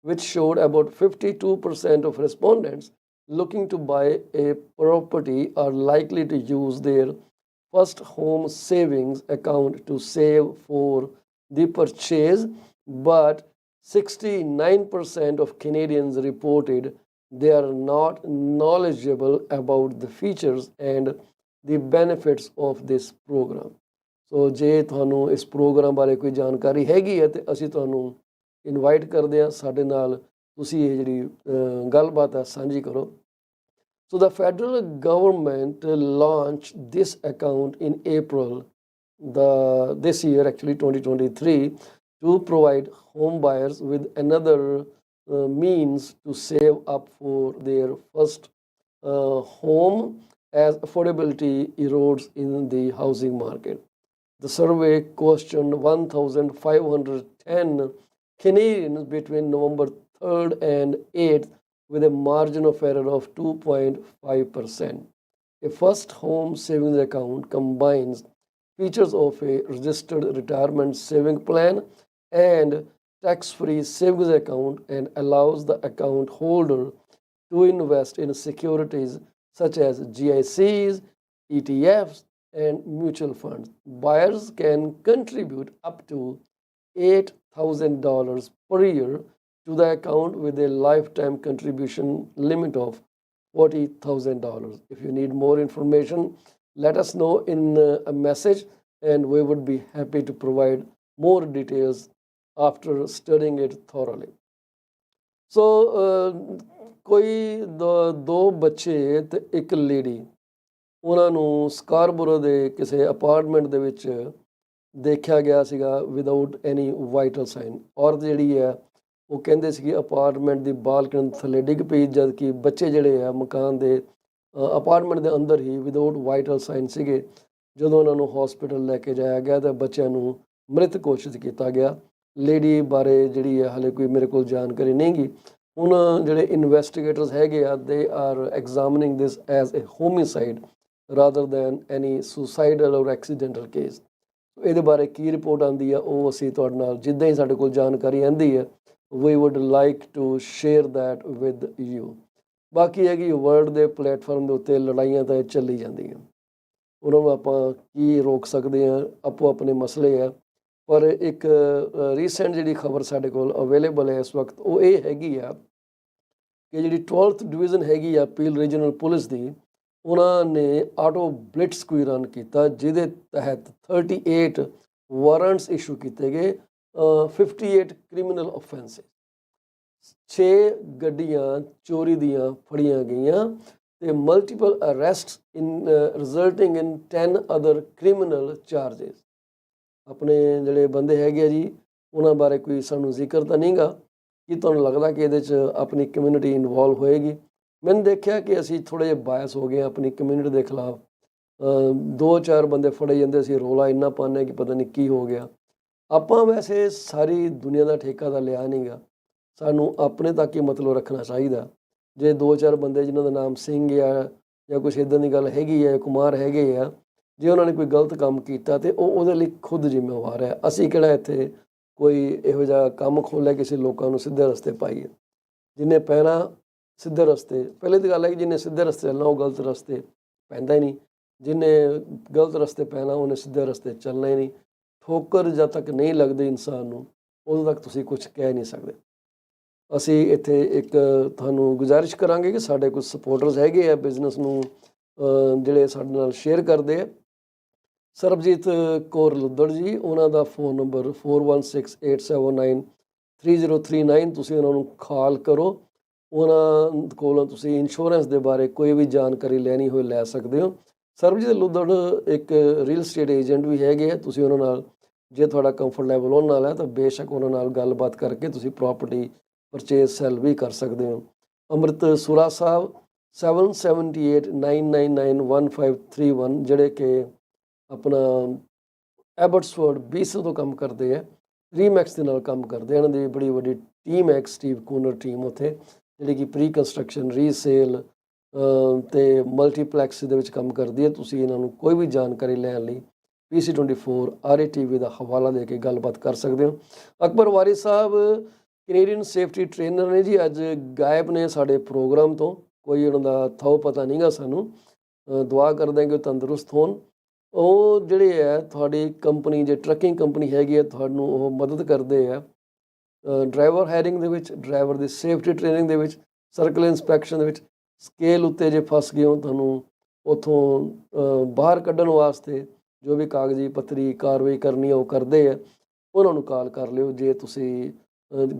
which showed about 52% of respondents looking to buy a property are likely to use their first home savings account to save for the purchase, but 69% of Canadians reported they are not knowledgeable about the features and the benefits of this program. So ਜੇ ਤੁਹਾਨੂੰ ਇਸ programme ਬਾਰੇ ਕੋਈ ਜਾਣਕਾਰੀ ਹੈਗੀ ਹੈ ਤੇ ਅਸੀਂ ਤੁਹਾਨੂੰ ਇਨਵਾਈਟ ਕਰਦੇ ਹਾਂ ਸਾਡੇ ਨਾਲ ਤੁਸੀਂ ਇਹ ਜਿਹੜੀ ਗੱਲਬਾਤ ਹੈ ਸਾਂਝੀ ਕਰੋ। So the federal government launched this account in April this year, actually 2023, to provide home buyers with another means to save up for their first home as affordability erodes in the housing market. The survey questioned 1,510 Canadians between November 3rd and 8th with a margin of error of 2.5%. A first home savings account combines features of a registered retirement saving plan and tax-free savings account and allows the account holder to invest in securities such as GICs, ETFs, and mutual funds. Buyers can contribute up to $8,000 per year to the account with a lifetime contribution limit of $40,000. If you need more information, let us know in a message and we would be happy to provide more details after studying it thoroughly. So ਕੋਈ ਦੋ ਬੱਚੇ ਤੇ ਇੱਕ lady ਉਹਨਾਂ ਨੂੰ ਸਕਾਰਬੋਰੋ ਦੇ ਕਿਸੇ apartment ਦੇ ਵਿੱਚ ਦੇਖਿਆ ਗਿਆ ਸੀਗਾ ਵਿਦਆਊਟ ਐਨੀ ਵਾਈਟਲ ਸਾਈਨ। ਔਰਤ ਜਿਹੜੀ ਹੈ ਉਹ ਕਹਿੰਦੇ ਸੀ ਕਿ ਅਪਾਰਟਮੈਂਟ ਦੀ ਬਾਲਕਨੀ ਥੱਲੇ ਡਿੱਗ ਪਈ, ਜਦ ਕਿ ਬੱਚੇ ਜਿਹੜੇ ਆ ਮਕਾਨ ਦੇ ਅਪਾਰਟਮੈਂਟ ਦੇ ਅੰਦਰ ਹੀ ਵਿਦਆਊਟ ਵਾਈਟਲ ਸਾਈਨ ਸੀਗੇ। ਜਦੋਂ ਉਹਨਾਂ ਨੂੰ ਹਸਪੀਟਲ ਲੈ ਕੇ ਜਾਇਆ ਗਿਆ ਤਾਂ ਬੱਚਿਆਂ ਨੂੰ ਮ੍ਰਿਤ ਘੋਸ਼ਿਤ ਕੀਤਾ ਗਿਆ। ਲੇਡੀ ਬਾਰੇ ਜਿਹੜੀ ਹੈ ਹਾਲੇ ਕੋਈ ਮੇਰੇ ਕੋਲ ਜਾਣਕਾਰੀ ਨਹੀਂ ਗੀ। ਹੁਣ ਜਿਹੜੇ ਇਨਵੈਸਟੀਗੇਟਰਸ ਹੈਗੇ ਆ they R ਐਗਜ਼ਾਮਿਨਿੰਗ this as a homicide rather then any suicidal ਔਰ ਐਕਸੀਡੈਂਟਲ ਕੇਸ। ਇਹਦੇ ਬਾਰੇ ਕੀ ਰਿਪੋਰਟ ਆਉਂਦੀ ਆ ਉਹ ਅਸੀਂ ਤੁਹਾਡੇ ਨਾਲ ਜਿੱਦਾਂ ਹੀ ਸਾਡੇ ਕੋਲ ਜਾਣਕਾਰੀ ਆਉਂਦੀ ਹੈ we would like to share that with you. ਬਾਕੀ ਹੈ ਕਿ ਵਰਲਡ ਦੇ ਪਲੇਟਫਾਰਮ ਦੇ ਉੱਤੇ ਲੜਾਈਆਂ ਤਾਂ ਚੱਲੀ ਜਾਂਦੀਆਂ, ਉਹਨਾਂ ਨੂੰ ਆਪਾਂ ਕੀ ਰੋਕ ਸਕਦੇ ਹਾਂ, ਆਪੋ ਆਪਣੇ ਮਸਲੇ ਆ। ਪਰ ਇੱਕ ਰੀਸੈਂਟ ਜਿਹੜੀ ਖਬਰ ਸਾਡੇ ਕੋਲ ਅਵੇਲੇਬਲ ਹੈ ਇਸ ਵਕਤ ਉਹ ਇਹ ਹੈਗੀ ਆ ਕਿ ਜਿਹੜੀ 12th ਡਿਵੀਜ਼ਨ ਹੈਗੀ ਆ ਪੀਲ ਰੀਜਨਲ ਪੁਲਿਸ ਦੀ, ਉਹਨਾਂ ਨੇ ਆਟੋ ਬਲਿਟਸ ਕੋਈ ਰਨ ਕੀਤਾ ਜਿਹਦੇ ਤਹਿਤ 38 ਵਾਰੰਟਸ ਇਸ਼ੂ ਕੀਤੇ ਗਏ, 58 ਕ੍ਰਿਮੀਨਲ ਆਫੈਂਸਿਸ, 6 ਗੱਡੀਆਂ ਚੋਰੀ ਦੀਆਂ ਫੜੀਆਂ ਗਈਆਂ ਤੇ ਮਲਟੀਪਲ ਅਰੈਸਟਸ ਇਨ ਰਿਜ਼ਲਟਿੰਗ ਇਨ 10 ਅਦਰ ਕ੍ਰਿਮੀਨਲ ਚਾਰजेस। ਆਪਣੇ ਜਿਹੜੇ ਬੰਦੇ ਹੈਗੇ ਆ ਜੀ ਉਹਨਾਂ ਬਾਰੇ ਕੋਈ ਸਾਨੂੰ ਜ਼ਿਕਰ ਤਾਂ ਨਹੀਂਗਾ। ਕੀ ਤੁਹਾਨੂੰ ਲੱਗਦਾ ਕਿ ਇਹਦੇ 'ਚ ਆਪਣੀ ਕਮਿਊਨਿਟੀ ਇਨਵੋਲਵ ਹੋਏਗੀ? ਮੈਨੂੰ ਦੇਖਿਆ ਕਿ ਅਸੀਂ ਥੋੜ੍ਹੇ ਜਿਹੇ ਬਾਇਸ ਹੋ ਗਏ ਆਪਣੀ ਕਮਿਊਨਿਟੀ ਦੇ ਖਿਲਾਫ। 2-4 ਬੰਦੇ ਫੜੇ ਜਾਂਦੇ ਸੀ, ਰੌਲਾ ਇੰਨਾ ਪਾਉਂਦੇ ਕਿ ਪਤਾ ਨਹੀਂ ਕੀ ਹੋ ਗਿਆ। ਆਪਾਂ ਵੈਸੇ ਸਾਰੀ ਦੁਨੀਆ ਦਾ ਠੇਕਾ ਤਾਂ ਲਿਆ ਨਹੀਂਗਾ, ਸਾਨੂੰ ਆਪਣੇ ਤੱਕ ਹੀ ਮਤਲਬ ਰੱਖਣਾ ਚਾਹੀਦਾ। ਜੇ 2-4 ਬੰਦੇ ਜਿਨ੍ਹਾਂ ਦਾ ਨਾਮ ਸਿੰਘ ਆ ਜਾਂ ਕੁਛ ਇੱਦਾਂ ਦੀ ਗੱਲ ਹੈਗੀ ਹੈ, ਕੁਮਾਰ ਹੈਗੇ ਆ, ਜੇ ਉਹਨਾਂ ਨੇ ਕੋਈ ਗਲਤ ਕੰਮ ਕੀਤਾ ਤੇ ਉਹ ਉਹਦੇ ਲਈ ਖੁਦ ਜ਼ਿੰਮੇਵਾਰ ਹੈ। ਅਸੀਂ ਕਿਹੜਾ ਇੱਥੇ ਕੋਈ ਇਹੋ ਜਿਹਾ ਕੰਮ ਖੋਲ੍ਹਿਆ ਕਿਸੇ ਲੋਕਾਂ ਨੂੰ ਸਿੱਧੇ ਰਸਤੇ ਪਾਈਏ। ਜਿਹਨੇ ਪੈਣਾ ਸਿੱਧੇ ਰਸਤੇ, ਪਹਿਲੇ ਤਾਂ ਗੱਲ ਹੈ ਕਿ ਜਿਹਨੇ ਸਿੱਧੇ ਰਸਤੇ ਚੱਲਣਾ ਉਹ ਗਲਤ ਰਸਤੇ ਪੈਂਦਾ ਹੀ ਨਹੀਂ, ਜਿਹਨੇ ਗਲਤ ਰਸਤੇ ਪੈਣਾ ਉਹਨੇ ਸਿੱਧੇ ਰਸਤੇ ਚੱਲਣਾ ਹੀ ਨਹੀਂ। ਠੋਕਰ ਜਦ ਤੱਕ ਨਹੀਂ ਲੱਗਦੀ ਇਨਸਾਨ ਨੂੰ ਉਦੋਂ ਤੱਕ ਤੁਸੀਂ ਕੁਝ ਕਹਿ ਨਹੀਂ ਸਕਦੇ। ਅਸੀਂ ਇੱਥੇ ਇੱਕ ਤੁਹਾਨੂੰ ਗੁਜ਼ਾਰਿਸ਼ ਕਰਾਂਗੇ ਕਿ ਸਾਡੇ ਕੁਝ ਸਪੋਰਟਰਸ ਹੈਗੇ ਆ ਬਿਜ਼ਨਸ ਨੂੰ ਜਿਹੜੇ ਸਾਡੇ ਨਾਲ ਸ਼ੇਅਰ ਕਰਦੇ ਆ। ਸਰਬਜੀਤ ਕੌਰ ਲੁੱਦੜ ਜੀ, ਉਹਨਾਂ ਦਾ ਫ਼ੋਨ ਨੰਬਰ 4168793039। ਤੁਸੀਂ ਉਹਨਾਂ ਨੂੰ ਕਾਲ ਕਰੋ, ਉਹਨਾਂ ਕੋਲੋਂ ਤੁਸੀਂ ਇੰਸ਼ੋਰੈਂਸ ਦੇ ਬਾਰੇ ਕੋਈ ਵੀ ਜਾਣਕਾਰੀ ਲੈਣੀ ਹੋਏ ਲੈ ਸਕਦੇ ਹੋ। ਸਰਬਜੀਤ ਲੁੱਦੜ ਇੱਕ ਰੀਅਲ ਸਟੇਟ ਏਜੰਟ ਵੀ ਹੈਗੇ ਆ। ਤੁਸੀਂ ਉਹਨਾਂ ਨਾਲ ਜੇ ਤੁਹਾਡਾ ਕੰਫਰਟ ਲੈਵਲ ਉਹਨਾਂ ਨਾਲ ਹੈ ਤਾਂ ਬੇਸ਼ੱਕ ਉਹਨਾਂ ਨਾਲ ਗੱਲਬਾਤ ਕਰਕੇ ਤੁਸੀਂ ਪ੍ਰਾਪਰਟੀ ਪਰਚੇਜ਼ ਸੈਲ ਵੀ ਕਰ ਸਕਦੇ ਹੋ। ਅੰਮ੍ਰਿਤ ਸੁਰਾ ਸਾਹਿਬ 7789991531, ਜਿਹੜੇ ਕਿ ਆਪਣਾ ਐਬਟਸਫੋਰਡ BC ਤੋਂ ਕੰਮ ਕਰਦੇ ਆ, ਰੀਮੈਕਸ ਦੇ ਨਾਲ ਕੰਮ ਕਰਦੇ ਆ। ਇਹਨਾਂ ਦੀ ਬੜੀ ਵੱਡੀ ਟੀਮ ਹੈ, ਸਟੀਵ ਕੂਨਰ ਟੀਮ ਉੱਥੇ, ਜਿਹੜੀ ਕਿ ਪ੍ਰੀ ਕੰਸਟਰਕਸ਼ਨ, ਰੀਸੇਲ ਤੇ ਮਲਟੀਪਲੈਕਸ ਦੇ ਵਿੱਚ ਕੰਮ ਕਰਦੀ ਹੈ। ਤੁਸੀਂ ਇਹਨਾਂ ਨੂੰ ਕੋਈ ਵੀ ਜਾਣਕਾਰੀ ਲੈਣ ਲਈ PC24 RATV ਦਾ ਹਵਾਲਾ ਦੇ ਕੇ ਗੱਲਬਾਤ ਕਰ ਸਕਦੇ ਹੋ। ਅਕਬਰ ਵਾਰਿਸ ਸਾਹਿਬ ਕੈਨੇਡੀਅਨ ਸੇਫਟੀ ਟ੍ਰੇਨਰ ਨੇ ਜੀ, ਅੱਜ ਗਾਇਬ ਨੇ ਸਾਡੇ ਪ੍ਰੋਗਰਾਮ ਤੋਂ, ਕੋਈ ਉਹਨਾਂ ਦਾ ਥਾਉ ਪਤਾ ਨਹੀਂਗਾ ਸਾਨੂੰ। ਦੁਆ ਕਰਦੇ ਕਿ ਉਹ ਤੰਦਰੁਸਤ ਹੋਣ। ਉਹ ਜਿਹੜੇ ਹੈ ਤੁਹਾਡੀ ਕੰਪਨੀ, ਜੇ ਟਰੱਕਿੰਗ ਕੰਪਨੀ ਹੈਗੀ ਹੈ, ਤੁਹਾਨੂੰ ਉਹ ਮਦਦ ਕਰਦੇ ਆ ਡਰਾਈਵਰ ਹਾਇਰਿੰਗ ਦੇ ਵਿੱਚ, ਡਰਾਈਵਰ ਦੀ ਸੇਫਟੀ ਟ੍ਰੇਨਿੰਗ ਦੇ ਵਿੱਚ, ਸਰਕਲ ਇੰਸਪੈਕਸ਼ਨ ਦੇ ਵਿੱਚ। ਸਕੇਲ ਉੱਤੇ ਜੇ ਫਸ ਗਏ ਹੋ, ਤੁਹਾਨੂੰ ਉੱਥੋਂ ਬਾਹਰ ਕੱਢਣ ਵਾਸਤੇ ਜੋ ਵੀ ਕਾਗਜ਼ੀ ਪੱਤਰੀ ਕਾਰਵਾਈ ਕਰਨੀ ਹੈ ਉਹ ਕਰਦੇ ਆ। ਉਹਨਾਂ ਨੂੰ ਕਾਲ ਕਰ ਲਿਓ ਜੇ ਤੁਸੀਂ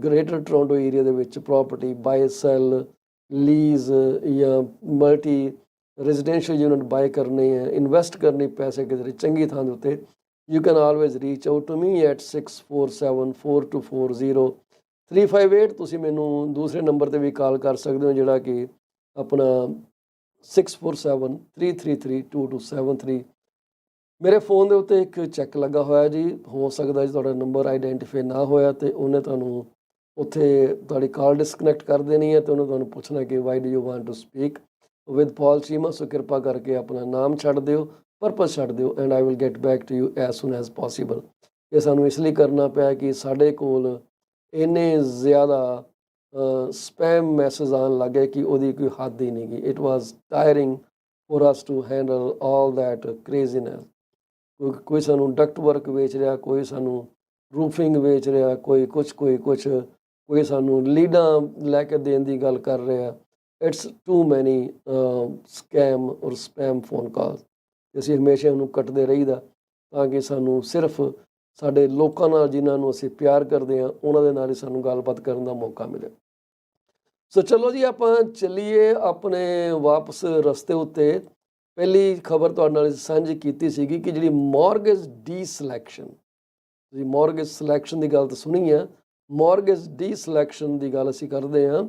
ਗ੍ਰੇਟਰ ਟੋਰਾਂਟੋ ਏਰੀਆ ਦੇ ਵਿੱਚ ਪ੍ਰਾਪਰਟੀ ਬਾਏ, ਸੈਲ, ਲੀਜ਼ ਜਾਂ ਮਲਟੀ ਰੈਜ਼ੀਡੈਂਸ਼ੀਅਲ ਯੂਨਿਟ ਬਾਏ ਕਰਨੇ ਹੈ, ਇਨਵੈਸਟ ਕਰਨੀ ਪੈਸੇ ਕਿਤੇ ਚੰਗੀ ਥਾਂ ਦੇ ਉੱਤੇ। You can always reach out to me at 6474242358। ਤੁਸੀਂ ਮੈਨੂੰ ਦੂਸਰੇ ਨੰਬਰ 'ਤੇ ਵੀ ਕਾਲ ਕਰ ਸਕਦੇ ਹੋ, ਜਿਹੜਾ ਕਿ ਆਪਣਾ 6473332273। ਮੇਰੇ ਫ਼ੋਨ ਦੇ ਉੱਤੇ ਇੱਕ ਚੈੱਕ ਲੱਗਾ ਹੋਇਆ ਜੀ। ਹੋ ਸਕਦਾ ਜੀ ਤੁਹਾਡਾ ਨੰਬਰ ਆਈਡੈਂਟੀਫਾਈ ਨਾ ਹੋਇਆ ਤੇ ਉਹਨੇ ਤੁਹਾਨੂੰ ਉੱਥੇ ਤੁਹਾਡੀ ਕਾਲ ਡਿਸਕਨੈਕਟ ਕਰ ਦੇਣੀ ਹੈ ਤੇ ਉਹਨੇ ਤੁਹਾਨੂੰ ਪੁੱਛਣਾ ਕਿ why do you want to speak with Paul Cheema. So ਕਿਰਪਾ ਕਰਕੇ ਆਪਣਾ ਨਾਮ ਛੱਡ ਦਿਓ, ਪਰਪਸ ਛੱਡ ਦਿਓ, and I will get back to you as soon as possible. ਇਹ ਸਾਨੂੰ ਇਸ ਲਈ ਕਰਨਾ ਪਿਆ ਕਿ ਸਾਡੇ ਕੋਲ ਇੰਨੇ ਜ਼ਿਆਦਾ ਸਪੈਮ ਮੈਸੇਜ ਆਉਣ ਲੱਗੇ ਕਿ ਉਹਦੀ ਕੋਈ ਹੱਦ ਹੀ ਨਹੀਂ ਗਈ। It was tiring for us to handle all that craziness. ਕੋਈ ਸਾਨੂੰ ਡਕਟ ਵਰਕ ਵੇਚ ਰਿਹਾ, ਕੋਈ ਸਾਨੂੰ ਰੂਫਿੰਗ ਵੇਚ ਰਿਹਾ, ਕੋਈ ਕੁਛ, ਕੋਈ ਸਾਨੂੰ ਲੀਡਾਂ ਲੈ ਕੇ ਦੇਣ ਦੀ ਗੱਲ ਕਰ ਰਿਹਾ। ਇਟਸ ਟੂ ਮੈਨੀ ਸਕੈਮ ਔਰ ਸਪੈਮ ਫੋਨ ਕਾਲ। ਅਸੀਂ ਹਮੇਸ਼ਾ ਉਹਨੂੰ ਕੱਟਦੇ ਰਹੀਦਾ ਤਾਂ ਕਿ ਸਾਨੂੰ ਸਿਰਫ ਸਾਡੇ ਲੋਕਾਂ ਨਾਲ ਜਿਨ੍ਹਾਂ ਨੂੰ ਅਸੀਂ ਪਿਆਰ ਕਰਦੇ ਹਾਂ ਉਹਨਾਂ ਦੇ ਨਾਲ ਹੀ ਸਾਨੂੰ ਗੱਲਬਾਤ ਕਰਨ ਦਾ ਮੌਕਾ ਮਿਲੇ। ਸੋ ਚਲੋ ਜੀ, ਆਪਾਂ ਚੱਲੀਏ ਆਪਣੇ ਵਾਪਸ ਰਸਤੇ ਉੱਤੇ। ਪਹਿਲੀ ਖਬਰ ਤੁਹਾਡੇ ਨਾਲ ਸਾਂਝੀ ਕੀਤੀ ਸੀਗੀ ਕਿ ਜਿਹੜੀ ਮੌਰਗੇਜ ਡੀ ਸਿਲੈਕਸ਼ਨ, ਤੁਸੀਂ ਮੌਰਗੇਜ ਸਿਲੈਕਸ਼ਨ ਦੀ ਗੱਲ ਤਾਂ ਸੁਣੀ ਆ, ਮੌਰਗੇਜ ਡੀ ਸਿਲੈਕਸ਼ਨ ਦੀ ਗੱਲ ਅਸੀਂ ਕਰਦੇ ਹਾਂ।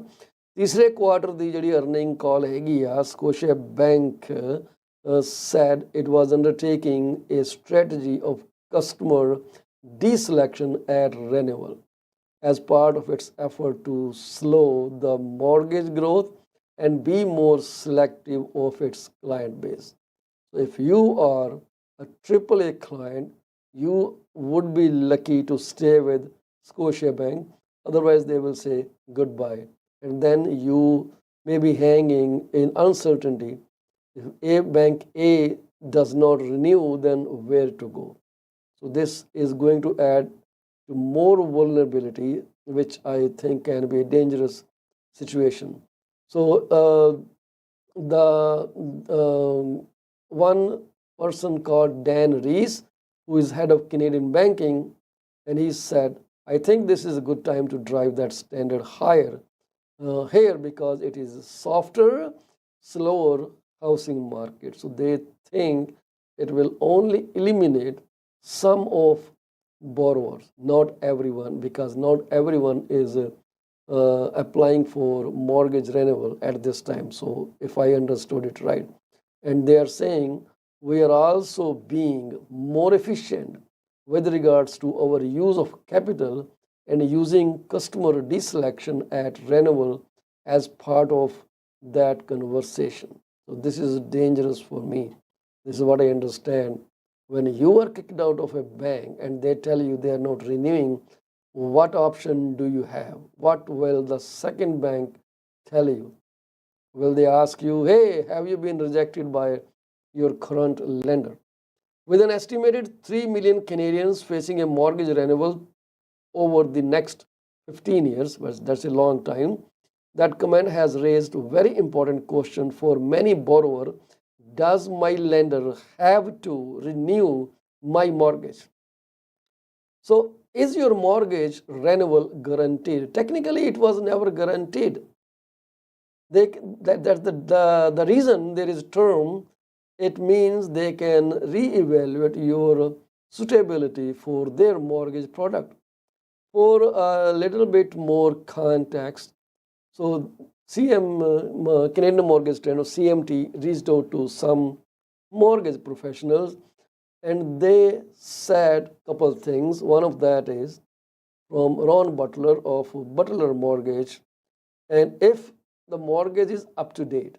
ਤੀਸਰੇ ਕੁਆਰਟਰ ਦੀ ਜਿਹੜੀ ਅਰਨਿੰਗ ਕਾਲ ਹੈਗੀ ਆ, Scotia bank said it was undertaking a strategy of customer deselection at renewal as part of its effort to slow the mortgage growth and be more selective of its client base. So if you are a AAA client, you would be lucky to stay with Scotia Bank. Otherwise, they will say goodbye. And then you may be hanging in uncertainty. If bank A does not renew, then where to go? So this is going to add to more vulnerability, which I think can be a dangerous situation. So the one person called Dan Rees, who is head of Canadian banking, and he said, I think this is a good time to drive that standard higher here because it is a softer, slower housing market. So they think it will only eliminate some of borrowers, not everyone, because not everyone is applying for mortgage renewal at this time. So if I understood it right, and they are saying we are also being more efficient with regards to our use of capital and using customer deselection at renewal as part of that conversation. So this is dangerous for me. This is what I understand. When you are kicked out of a bank and they tell you they are not renewing, what option do you have? What will the second bank tell you? Will they ask you, hey, have you been rejected by your current lender? With an estimated 3 million Canadians facing a mortgage renewal over the next 15 years, but that's a long time, that comment has raised a very important question for many borrowers. Does my lender have to renew my mortgage? So is your mortgage renewal guaranteed? Technically, it was never guaranteed. That's the reason there is a term. It means they can reevaluate your suitability for their mortgage product. For a little bit more context, so Canadian Mortgage Standard, CMT, reached out to some mortgage professionals, and they said a couple of things. One of that is from Ron Butler of Butler Mortgage, and if the mortgage is up to date,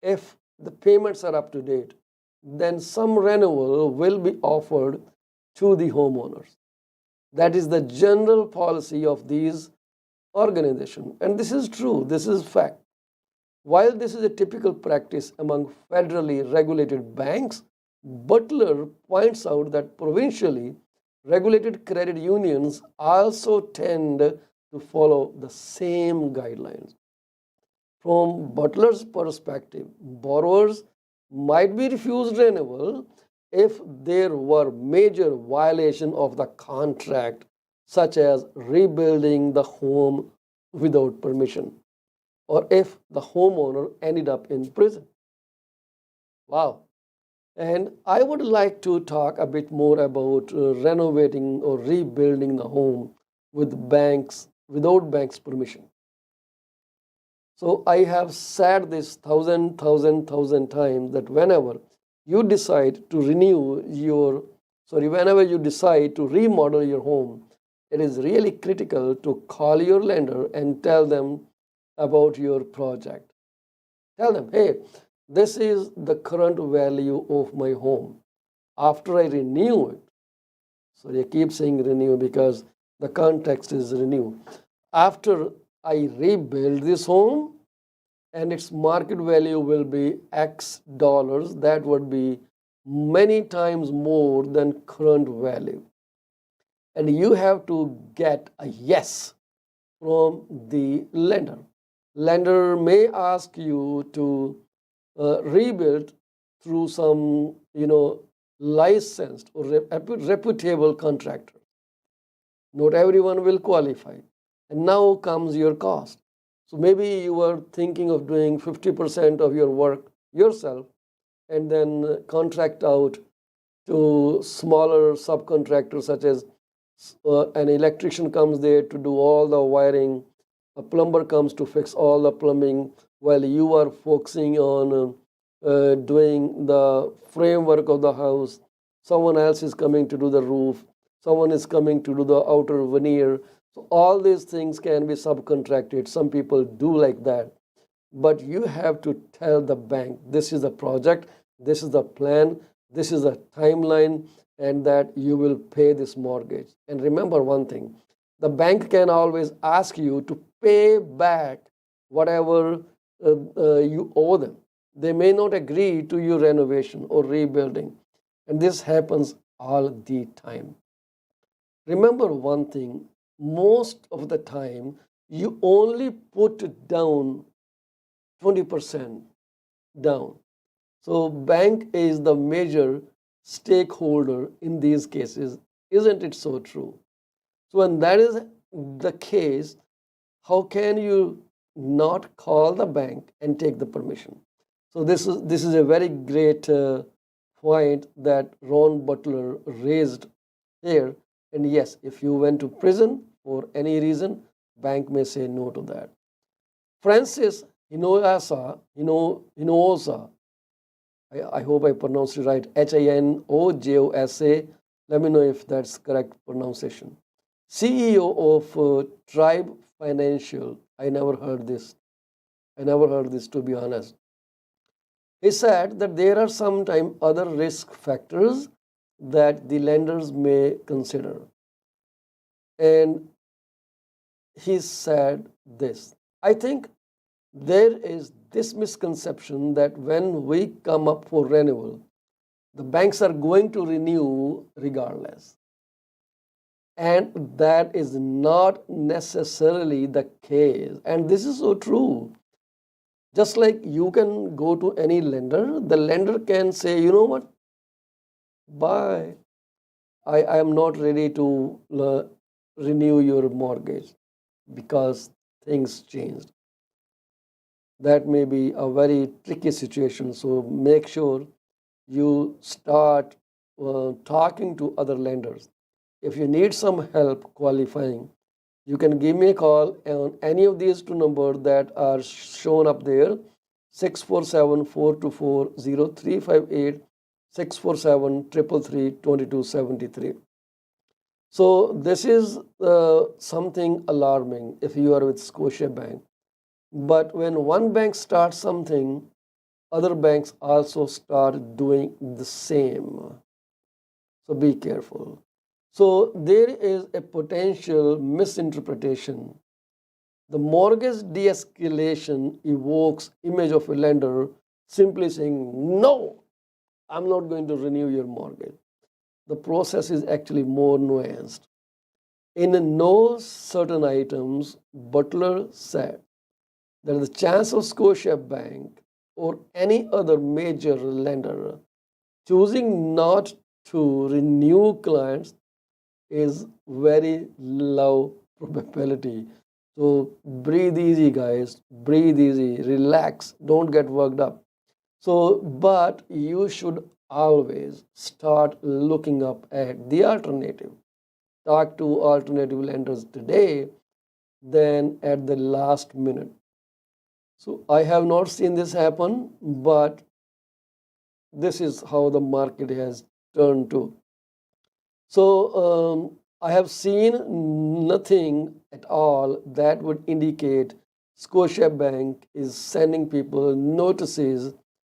if the payments are up to date, then some renewal will be offered to the homeowners. That is the general policy of these organizations. And this is true, this is fact. While this is a typical practice among federally regulated banks, Butler points out that provincially regulated credit unions also tend to follow the same guidelines. From Butler's perspective, borrowers might be refused renewal if there were major violation of the contract, such as rebuilding the home without permission, or if the homeowner ended up in prison. Wow. And I would like to talk a bit more about renovating or rebuilding the home without banks' permission. So I have said this thousand times that whenever you decide to whenever you decide to remodel your home, it is really critical to call your lender and tell them about your project. Tell them, hey, this is the current value of my home. After I renew it, so I keep saying renew because the context is renew. After I rebuild this home and its market value will be X dollars, that would be many times more than current value. And you have to get a yes from the lender. Lender may ask you to rebuild through some, licensed or reputable contractor. Not everyone will qualify. And now comes your cost. So maybe you were thinking of doing 50% of your work yourself and then contract out to smaller subcontractors, such as an electrician comes there to do all the wiring, a plumber comes to fix all the plumbing, while you are focusing on doing the framework of the house. Someone else is coming to do the roof, someone is coming to do the outer veneer. So all these things can be subcontracted. Some people do like that. But you have to tell the bank, this is the project, this is the plan, this is the timeline, and that you will pay this mortgage. And remember one thing, the bank can always ask you to pay back whatever you owe them. They may not agree to your renovation or rebuilding. And this happens all the time. Remember one thing, most of the time you only put down 20% down. So bank is the major stakeholder in these cases. Isn't it so true? So when that is the case, how can you not call the bank and take the permission? So this is a very great point that Ron Butler raised here. And yes, if you went to prison for any reason, bank may say no to that. Francis Hinojosa, I hope I pronounced it right, Hinojosa. Let me know if that's correct pronunciation. CEO of Tribe Financial. I never heard this to be honest. He said that there are sometimes other risk factors that the lenders may consider. And he said this. I think there is this misconception that when we come up for renewal, the banks are going to renew regardless. And that is not necessarily the case. And this is so true. Just like you can go to any lender, the lender can say, you know what, bye. I am not ready to renew your mortgage because things changed. That may be a very tricky situation. So make sure you start talking to other lenders. If you need some help qualifying, you can give me a call on any of these two numbers that are shown up there, 647-424-0358, 647-333-2273. So this is something alarming if you are with Scotiabank. But when one bank starts something, other banks also start doing the same. So be careful. So there is a potential misinterpretation. The mortgage de-escalation evokes image of a lender simply saying, no, I'm not going to renew your mortgage. The process is actually more nuanced. In no certain items, Butler said that the chance of Scotiabank or any other major lender choosing not to renew clients is very low probability. So breathe easy, guys. Breathe easy. Relax. Don't get worked up. So, but you should always start looking up at the alternative. Talk to alternative lenders today than at the last minute. So I have not seen this happen, but this is how the market has turned to. So I have seen nothing at all that would indicate Scotiabank is sending people notices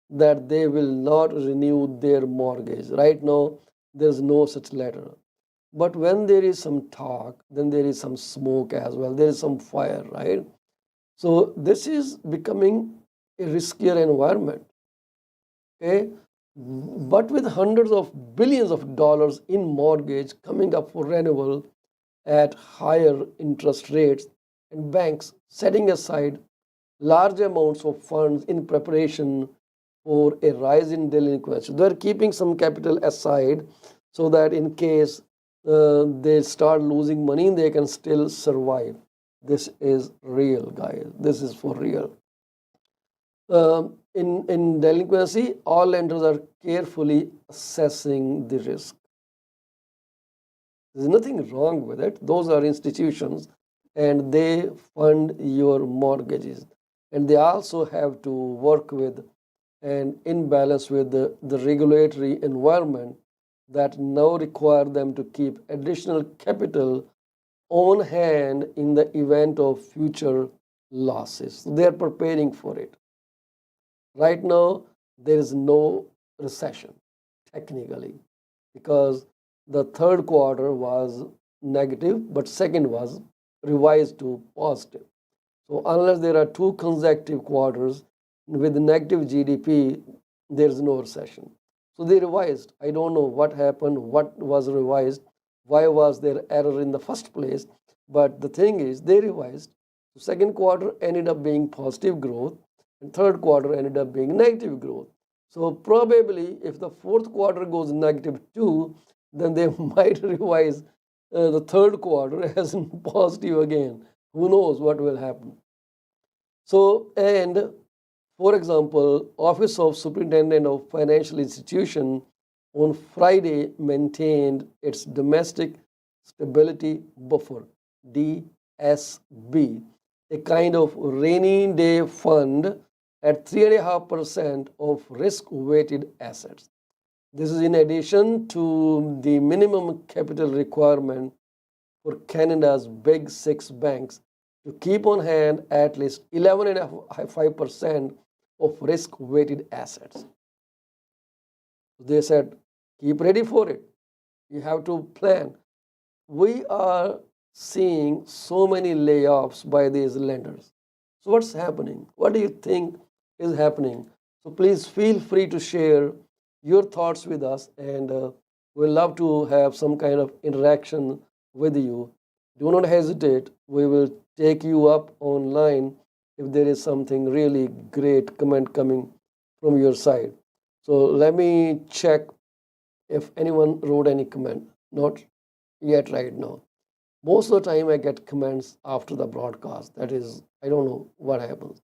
that they will not renew their mortgage. Right now, there's no such letter. But when there is some talk, then there is some smoke as well. There is some fire, right? So this is becoming a riskier environment. Okay, but with hundreds of billions of dollars in mortgage coming up for renewal at higher interest rates and banks setting aside large amounts of funds in preparation for a rise in delinquency, they're keeping some capital aside so that in case they start losing money, they can still survive. This is real, guys. This is for real. In delinquency, all lenders are carefully assessing the risk. There's nothing wrong with it. Those are institutions and they fund your mortgages. And they also have to work with and in balance with the regulatory environment that now require them to keep additional capital on hand in the event of future losses. So they are preparing for it. Right now, there is no recession technically because the third quarter was negative, but second was revised to positive. So unless there are two consecutive quarters with negative GDP, there is no recession. So they revised. I don't know what happened, what was revised, why was there error in the first place. But the thing is, they revised. So second quarter ended up being positive growth, and third quarter ended up being negative growth. So probably if the fourth quarter goes negative too, then they might revise the third quarter as positive again. Who knows what will happen? So, and for example, Office of Superintendent of Financial Institution on Friday maintained its domestic stability buffer DSB, a kind of rainy day fund at 3.5% of risk-weighted assets. This is in addition to the minimum capital requirement for Canada's big six banks to keep on hand at least 11.5% of risk-weighted assets. They said, keep ready for it. You have to plan. We are seeing so many layoffs by these lenders. So what's happening? What do you think is happening? So please feel free to share your thoughts with us, and we'd love to have some kind of interaction with you. Do not hesitate. We will take you up online if there is something really great comment coming from your side. So let me check if anyone wrote any comment. Not yet right now. Most of the time I get comments after the broadcast. That is, I don't know what happens.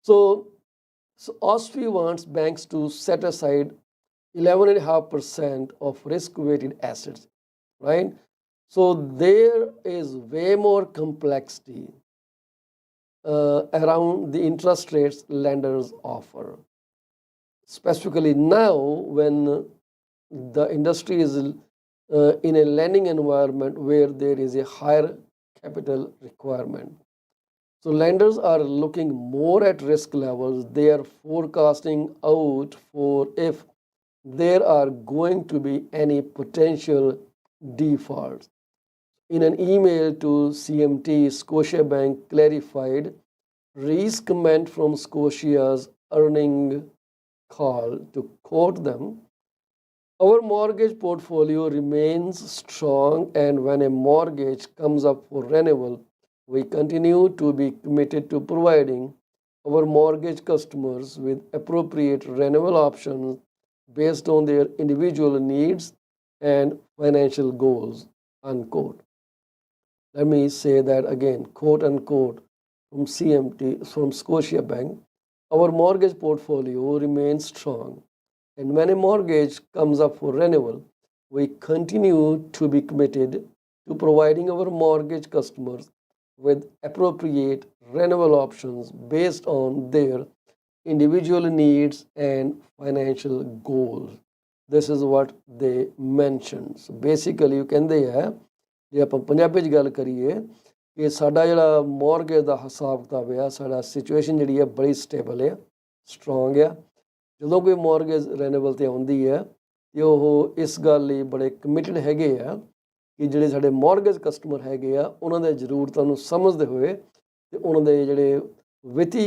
So OSFI wants banks to set aside 11.5% of risk-weighted assets, right? So there is way more complexity around the interest rates lenders offer. Specifically now, when the industry is in a lending environment where there is a higher capital requirement. So lenders are looking more at risk levels. They are forecasting out for if there are going to be any potential defaults. In an email to CMT, Scotiabank clarified Rees' comment from Scotia's earning call. To quote them, our mortgage portfolio remains strong, and when a mortgage comes up for renewal, we continue to be committed to providing our mortgage customers with appropriate renewal options based on their individual needs and financial goals, unquote. Let me say that again, quote unquote, from CMT, from Scotiabank. Our mortgage portfolio remains strong, and when a mortgage comes up for renewal, we continue to be committed to providing our mortgage customers with appropriate renewal options based on their individual needs and financial goals. This is what they mentioned. So basically, ਕਹਿੰਦੇ ਆ ਜੇ ਆਪਾਂ ਪੰਜਾਬੀ 'ਚ ਗੱਲ ਕਰੀਏ ਕਿ ਸਾਡਾ ਜਿਹੜਾ ਮੌਰਗੇਜ ਦਾ ਹਿਸਾਬ ਕਿਤਾਬ ਆ, ਸਾਡਾ ਸਿਚੁਏਸ਼ਨ ਜਿਹੜੀ ਆ ਬੜੀ ਸਟੇਬਲ ਆ, ਸਟਰੋਂਗ ਆ। ਜਦੋਂ ਕੋਈ ਮੌਰਗੇਜ ਰੈਨੇਬਲ 'ਤੇ ਆਉਂਦੀ ਹੈ ਤੇ ਉਹ ਇਸ ਗੱਲ ਲਈ ਬੜੇ ਕਮਿਟਡ ਹੈਗੇ ਆ ਕਿ ਜਿਹੜੇ ਸਾਡੇ ਮੌਰਗੇਜ ਕਸਟਮਰ ਹੈਗੇ ਆ ਉਹਨਾਂ ਦੇ ਜ਼ਰੂਰਤਾਂ ਨੂੰ ਸਮਝਦੇ ਹੋਏ ਤੇ ਉਹਨਾਂ ਦੇ ਜਿਹੜੇ ਵਿੱਤੀ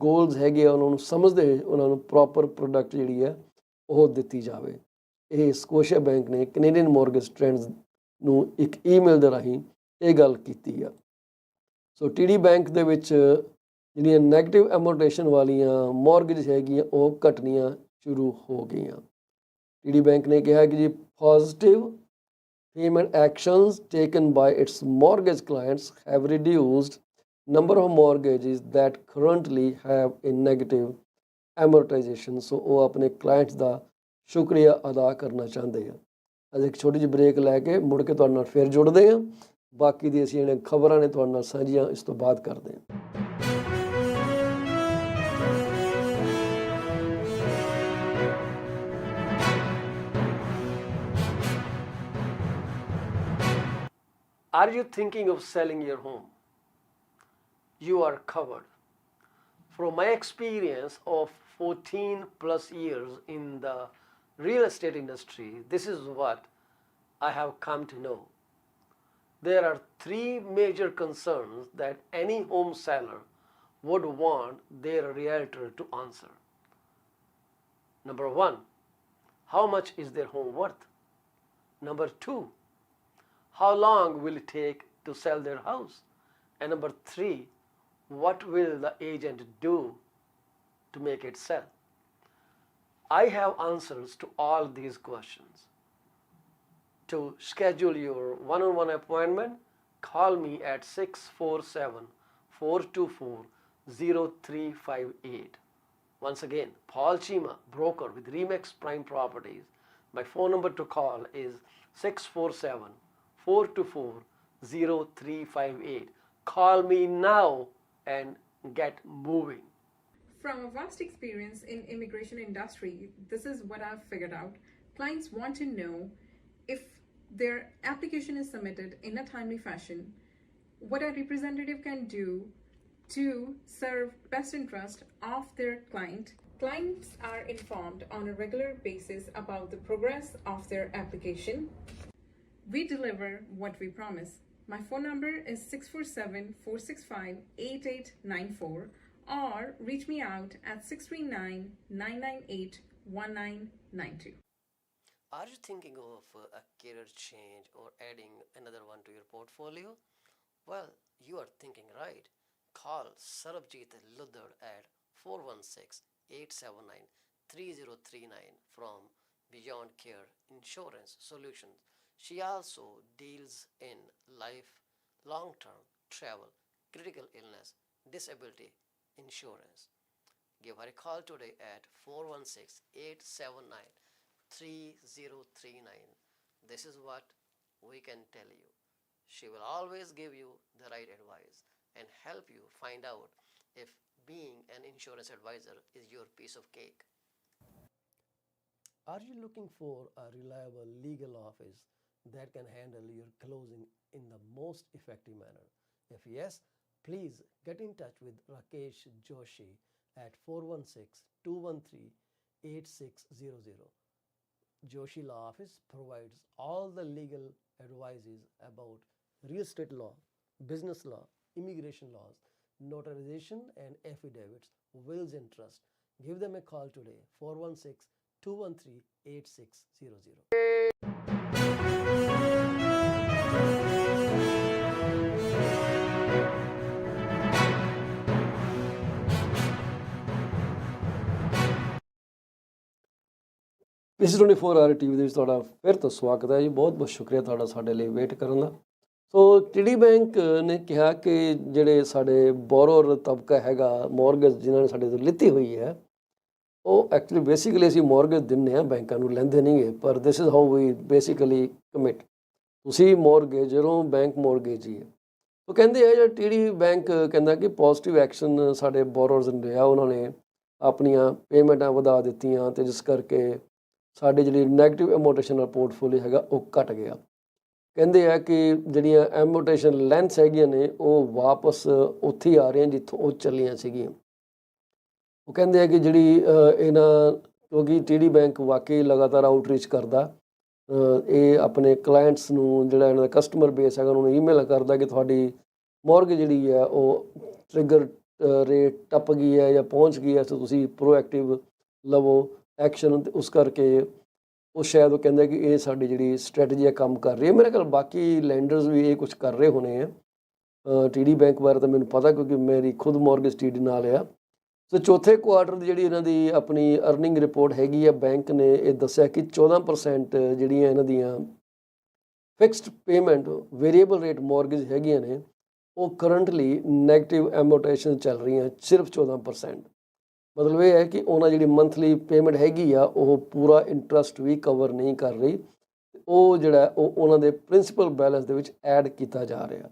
ਗੋਲਸ ਹੈਗੇ ਆ ਉਹਨਾਂ ਨੂੰ ਸਮਝਦੇ ਹੋਏ ਉਹਨਾਂ ਨੂੰ ਪ੍ਰੋਪਰ ਪ੍ਰੋਡਕਟ ਜਿਹੜੀ ਹੈ ਉਹ ਦਿੱਤੀ ਜਾਵੇ। ਇਹ ਸਕੋਸ਼ੀਆ ਬੈਂਕ ਨੇ ਕੈਨੇਡੀਅਨ ਮੌਰਗੇਜ ਟ੍ਰੈਂਡਸ ਨੂੰ ਇੱਕ ਈਮੇਲ ਦੇ ਰਾਹੀਂ ਇਹ ਗੱਲ ਕੀਤੀ ਆ। ਸੋ TD ਬੈਂਕ ਦੇ ਵਿੱਚ ਜਿਹੜੀਆਂ ਨੈਗੇਟਿਵ ਐਮੋਰਟੇਸ਼ਨ ਵਾਲੀਆਂ ਮੌਰਗੇਜ ਹੈਗੀਆਂ ਉਹ ਘਟਣੀਆਂ ਸ਼ੁਰੂ ਹੋ ਗਈਆਂ। TD ਬੈਂਕ ਨੇ ਕਿਹਾ ਕਿ ਜੀ positive payment actions taken by its mortgage clients have reduced number of mortgages that currently have a negative amortization। ਸੋ ਉਹ ਆਪਣੇ ਕਲਾਇੰਟਸ ਦਾ ਸ਼ੁਕਰੀਆ ਅਦਾ ਕਰਨਾ ਚਾਹੁੰਦੇ ਆ। ਅੱਜ ਇੱਕ ਛੋਟੀ ਜਿਹੀ ਬ੍ਰੇਕ ਲੈ ਕੇ ਮੁੜ ਕੇ ਤੁਹਾਡੇ ਨਾਲ ਫਿਰ ਜੁੜਦੇ ਹਾਂ। ਬਾਕੀ ਦੀ ਅਸੀਂ ਜਿਹੜੀਆਂ ਖਬਰਾਂ ਨੇ ਤੁਹਾਡੇ ਨਾਲ ਸਾਂਝੀਆਂ ਇਸ ਤੋਂ ਬਾਅਦ ਕਰਦੇ ਹਾਂ। Are you thinking of selling your home? You are covered. From my experience of 14 plus years in the real estate industry, this is what I have come to know. There are three major concerns that any home seller would want their realtor to answer. Number one, how much is their home worth? Number 2, how long will it take to sell their house? And number 3, what will the agent do to make it sell? I have answers to all these questions. To schedule your one-on-one appointment, call me at 647-424-0358. Once again, Paul Cheema, broker with Remax Prime Properties. My phone number to call is 647-424-0358. Call me now and get moving. From a vast experience in immigration industry, this is what I've figured out. Clients want to know if their application is submitted in a timely fashion, what a representative can do to serve best interest of their client. Clients are informed on a regular basis about the progress of their application. We deliver what we promise. My phone number is 647-465-8894 or reach me out at 639-998-1992. Are you thinking of a career change or adding another one to your portfolio? Well, you are thinking right. Call Sarabjit Luddar at 416-879-3039 from Beyond Care Insurance Solutions. She also deals in life, long-term, travel, critical illness, disability insurance. Give her a call today at 416-879-3039. This is what we can tell you. She will always give you the right advice and help you find out if being an insurance advisor is your piece of cake. Are you looking for a reliable legal office that can handle your closing in the most effective manner? If yes, please get in touch with Rakesh Joshi at 416-213-8600. Joshi Law Office provides all the legal advices about real estate law, business law, immigration laws, notarization and affidavits, wills and trust. Give them a call today, 416-213-8600. ਇਸ 24 R TV ਦੇ ਵਿੱਚ ਤੁਹਾਡਾ ਫਿਰ ਤੋਂ ਸਵਾਗਤ ਹੈ ਜੀ। ਬਹੁਤ ਬਹੁਤ ਸ਼ੁਕਰੀਆ ਤੁਹਾਡਾ ਸਾਡੇ ਲਈ ਵੇਟ ਕਰਨ ਦਾ। ਸੋ ਟੀਡੀ ਬੈਂਕ ਨੇ ਕਿਹਾ ਕਿ ਜਿਹੜੇ ਸਾਡੇ ਬੋਰੋਰ ਤਬਕਾ ਹੈਗਾ, ਮੌਰਗੇਜ ਜਿਨ੍ਹਾਂ ਨੇ ਸਾਡੇ ਤੋਂ ਲਿੱਤੀ ਹੋਈ ਹੈ, ਉਹ ਐਕਚੁਅਲੀ ਬੇਸਿਕਲੀ ਅਸੀਂ ਮੌਰਗੇਜ ਦਿੰਦੇ ਹਾਂ, ਬੈਂਕਾਂ ਨੂੰ ਲੈਂਦੇ ਨਹੀਂ ਗੇ, ਪਰ this is how we basically commit. ਤੁਸੀਂ ਮੌਰਗੇਜਰੋਂ, ਬੈਂਕ ਮੌਰਗੇਜ ਹੀ ਹੈ। ਉਹ ਕਹਿੰਦੇ ਆ ਜਿਹੜਾ ਟੀਡੀ ਬੈਂਕ ਕਹਿੰਦਾ ਕਿ ਪੋਜ਼ਿਟਿਵ ਐਕਸ਼ਨ ਸਾਡੇ ਬੋਰੋਰਸ ਨੇ ਲਿਆ, ਉਹਨਾਂ ਨੇ ਆਪਣੀਆਂ ਪੇਮੈਂਟਾਂ ਵਧਾ ਦਿੱਤੀਆਂ ਅਤੇ ਜਿਸ ਕਰਕੇ ਸਾਡੀ ਜਿਹੜੀ ਨੈਗੇਟਿਵ ਐਮੋਟੇਸ਼ਨਲ ਪੋਰਟਫੋਲੀਓ ਹੈਗਾ ਉਹ ਘਟ ਗਿਆ। ਕਹਿੰਦੇ ਆ ਕਿ ਜਿਹੜੀਆਂ ਐਮੋਟੇਸ਼ਨ ਲੈਂਥਸ ਹੈਗੀਆਂ ਨੇ ਉਹ ਵਾਪਸ ਉੱਥੇ ਹੀ ਆ ਰਹੀਆਂ ਜਿੱਥੋਂ ਉਹ ਚੱਲੀਆਂ ਸੀਗੀਆਂ। ਉਹ ਕਹਿੰਦੇ ਆ ਕਿ ਜਿਹੜੀ ਇਹਨਾਂ ਕਿਉਂਕਿ ਟੀਡੀ ਬੈਂਕ ਵਾਕਈ ਲਗਾਤਾਰ ਆਊਟਰੀਚ ਕਰਦਾ, ਇਹ ਆਪਣੇ ਕਲਾਇੰਟਸ ਨੂੰ ਜਿਹੜਾ ਇਹਨਾਂ ਦਾ ਕਸਟਮਰ ਬੇਸ ਹੈਗਾ ਉਹਨੂੰ ਈਮੇਲ ਕਰਦਾ ਕਿ ਤੁਹਾਡੀ ਮੌਰਗੇਜ ਜਿਹੜੀ ਹੈ ਉਹ ਟ੍ਰਿਗਰ ਰੇਟ ਟੱਪ ਗਈ ਹੈ ਜਾਂ ਪਹੁੰਚ ਗਈ ਹੈ, ਸੋ ਤੁਸੀਂ ਪ੍ਰੋਐਕਟਿਵ ਲਵੋ ਐਕਸ਼ਨ। ਉਸ ਕਰਕੇ ਉਹ ਸ਼ਾਇਦ ਉਹ ਕਹਿੰਦਾ ਕਿ ਇਹ ਸਾਡੀ ਜਿਹੜੀ ਸਟ੍ਰੈਟਜੀ ਹੈ ਕੰਮ ਕਰ ਰਹੀ ਹੈ। ਮੇਰੇ ਖਿਆਲ ਬਾਕੀ ਲੈਂਡਰਸ ਵੀ ਇਹ ਕੁਛ ਕਰ ਰਹੇ ਹੋਣੇ ਆ। ਟੀਡੀ ਬੈਂਕ ਬਾਰੇ ਤਾਂ ਮੈਨੂੰ ਪਤਾ ਕਿਉਂਕਿ ਮੇਰੀ ਖੁਦ ਮੌਰਗੇਜ ਟੀਡੀ ਨਾਲ ਆ। ਸੋ ਚੌਥੇ ਕੁਆਰਟਰ ਦੀ ਜਿਹੜੀ ਇਹਨਾਂ ਦੀ ਆਪਣੀ ਅਰਨਿੰਗ ਰਿਪੋਰਟ ਹੈਗੀ ਆ, ਬੈਂਕ ਨੇ ਇਹ ਦੱਸਿਆ ਕਿ 14% ਜਿਹੜੀਆਂ ਇਹਨਾਂ ਦੀਆਂ fixed payment variable rate mortgage ਹੈਗੀਆਂ ਨੇ ਉਹ ਕਰੰਟਲੀ ਨੈਗੇਟਿਵ ਐਮੋਟੇਸ਼ਨ ਚੱਲ ਰਹੀਆਂ, ਸਿਰਫ 14%। ਮਤਲਬ ਇਹ ਹੈ ਕਿ ਉਹਨਾਂ ਜਿਹੜੀ ਮੰਥਲੀ ਪੇਮੈਂਟ ਹੈਗੀ ਆ ਉਹ ਪੂਰਾ ਇੰਟਰਸਟ ਵੀ ਕਵਰ ਨਹੀਂ ਕਰ ਰਹੀ, ਉਹ ਜਿਹੜਾ ਉਹ ਉਹਨਾਂ ਦੇ ਪ੍ਰਿੰਸੀਪਲ ਬੈਲੈਂਸ ਦੇ ਵਿੱਚ ਐਡ ਕੀਤਾ ਜਾ ਰਿਹਾ।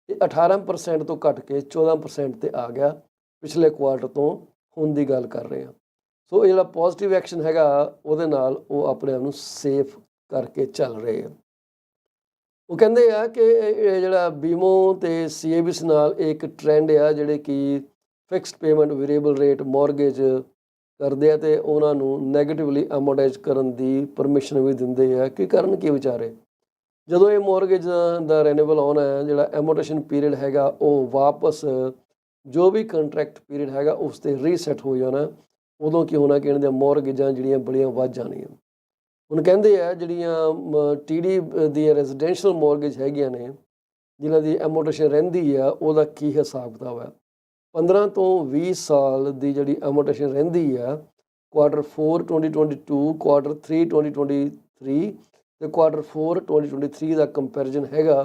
ਇਹ 18% ਤੋਂ ਘਟ ਕੇ 14% 'ਤੇ ਆ ਗਿਆ ਪਿਛਲੇ ਕੁਆਰਟਰ ਤੋਂ ਹੁਣ ਦੀ ਗੱਲ ਕਰ ਰਹੇ ਹਾਂ। ਸੋ ਇਹ ਜਿਹੜਾ ਪੋਜ਼ੀਟਿਵ ਐਕਸ਼ਨ ਹੈਗਾ ਉਹਦੇ ਨਾਲ ਉਹ ਆਪਣੇ ਆਪ ਨੂੰ ਸੇਫ ਕਰਕੇ ਚੱਲ ਰਹੇ ਆ। ਉਹ ਕਹਿੰਦੇ ਆ ਕਿ ਇਹ ਜਿਹੜਾ ਬੀਮੋ ਅਤੇ CABS ਨਾਲ ਇੱਕ ਟਰੈਂਡ ਆ ਜਿਹੜੇ ਕਿ fixed payment variable rate mortgage ਕਰਦੇ ਆ ਅਤੇ ਉਹਨਾਂ ਨੂੰ ਨੈਗੇਟਿਵਲੀ ਐਮੋਰਟਾਈਜ਼ ਕਰਨ ਦੀ ਪਰਮਿਸ਼ਨ ਵੀ ਦਿੰਦੇ ਆ। ਕੀ ਕਰਨ ਕੀ ਵਿਚਾਰੇ, ਜਦੋਂ ਇਹ ਮੌਰਗੇਜ ਦਾ ਰੈਨੇਬਲ ਆਉਣਾ ਹੈ, ਜਿਹੜਾ ਐਮੋਰਟੇਸ਼ਨ ਪੀਰੀਅਡ ਹੈਗਾ ਉਹ ਵਾਪਸ ਜੋ ਵੀ ਕੰਟਰੈਕਟ ਪੀਰੀਅਡ ਹੈਗਾ ਉਸ 'ਤੇ ਰੀਸੈਟ ਹੋ ਜਾਣਾ। ਉਦੋਂ ਕੀ ਹੋਣਾ ਕਿ ਇਹਨਾਂ ਦੀਆਂ ਮੌਰਗੇਜਾਂ ਜਿਹੜੀਆਂ ਬੜੀਆਂ ਵੱਧ ਜਾਣੀਆਂ। ਹੁਣ ਕਹਿੰਦੇ ਆ ਜਿਹੜੀਆਂ TD ਦੀਆਂ ਰੈਜ਼ੀਡੈਂਸ਼ੀਅਲ ਮੌਰਗੇਜ ਹੈਗੀਆਂ ਨੇ, ਜਿਨ੍ਹਾਂ ਦੀ ਐਮੋਰਟੇਸ਼ਨ ਰਹਿੰਦੀ ਆ, ਉਹਦਾ ਕੀ ਹਿਸਾਬ ਕਿਤਾਬ ਹੈ। 15 ਤੋਂ 20 ਸਾਲ ਦੀ ਜਿਹੜੀ ਐਮੋਰਟੇਸ਼ਨ ਰਹਿੰਦੀ ਆ, Q4 2022, Q3 2023 ਤੇ Q4 2023 ਦਾ ਕੰਪੈਰੀਜ਼ਨ ਹੈਗਾ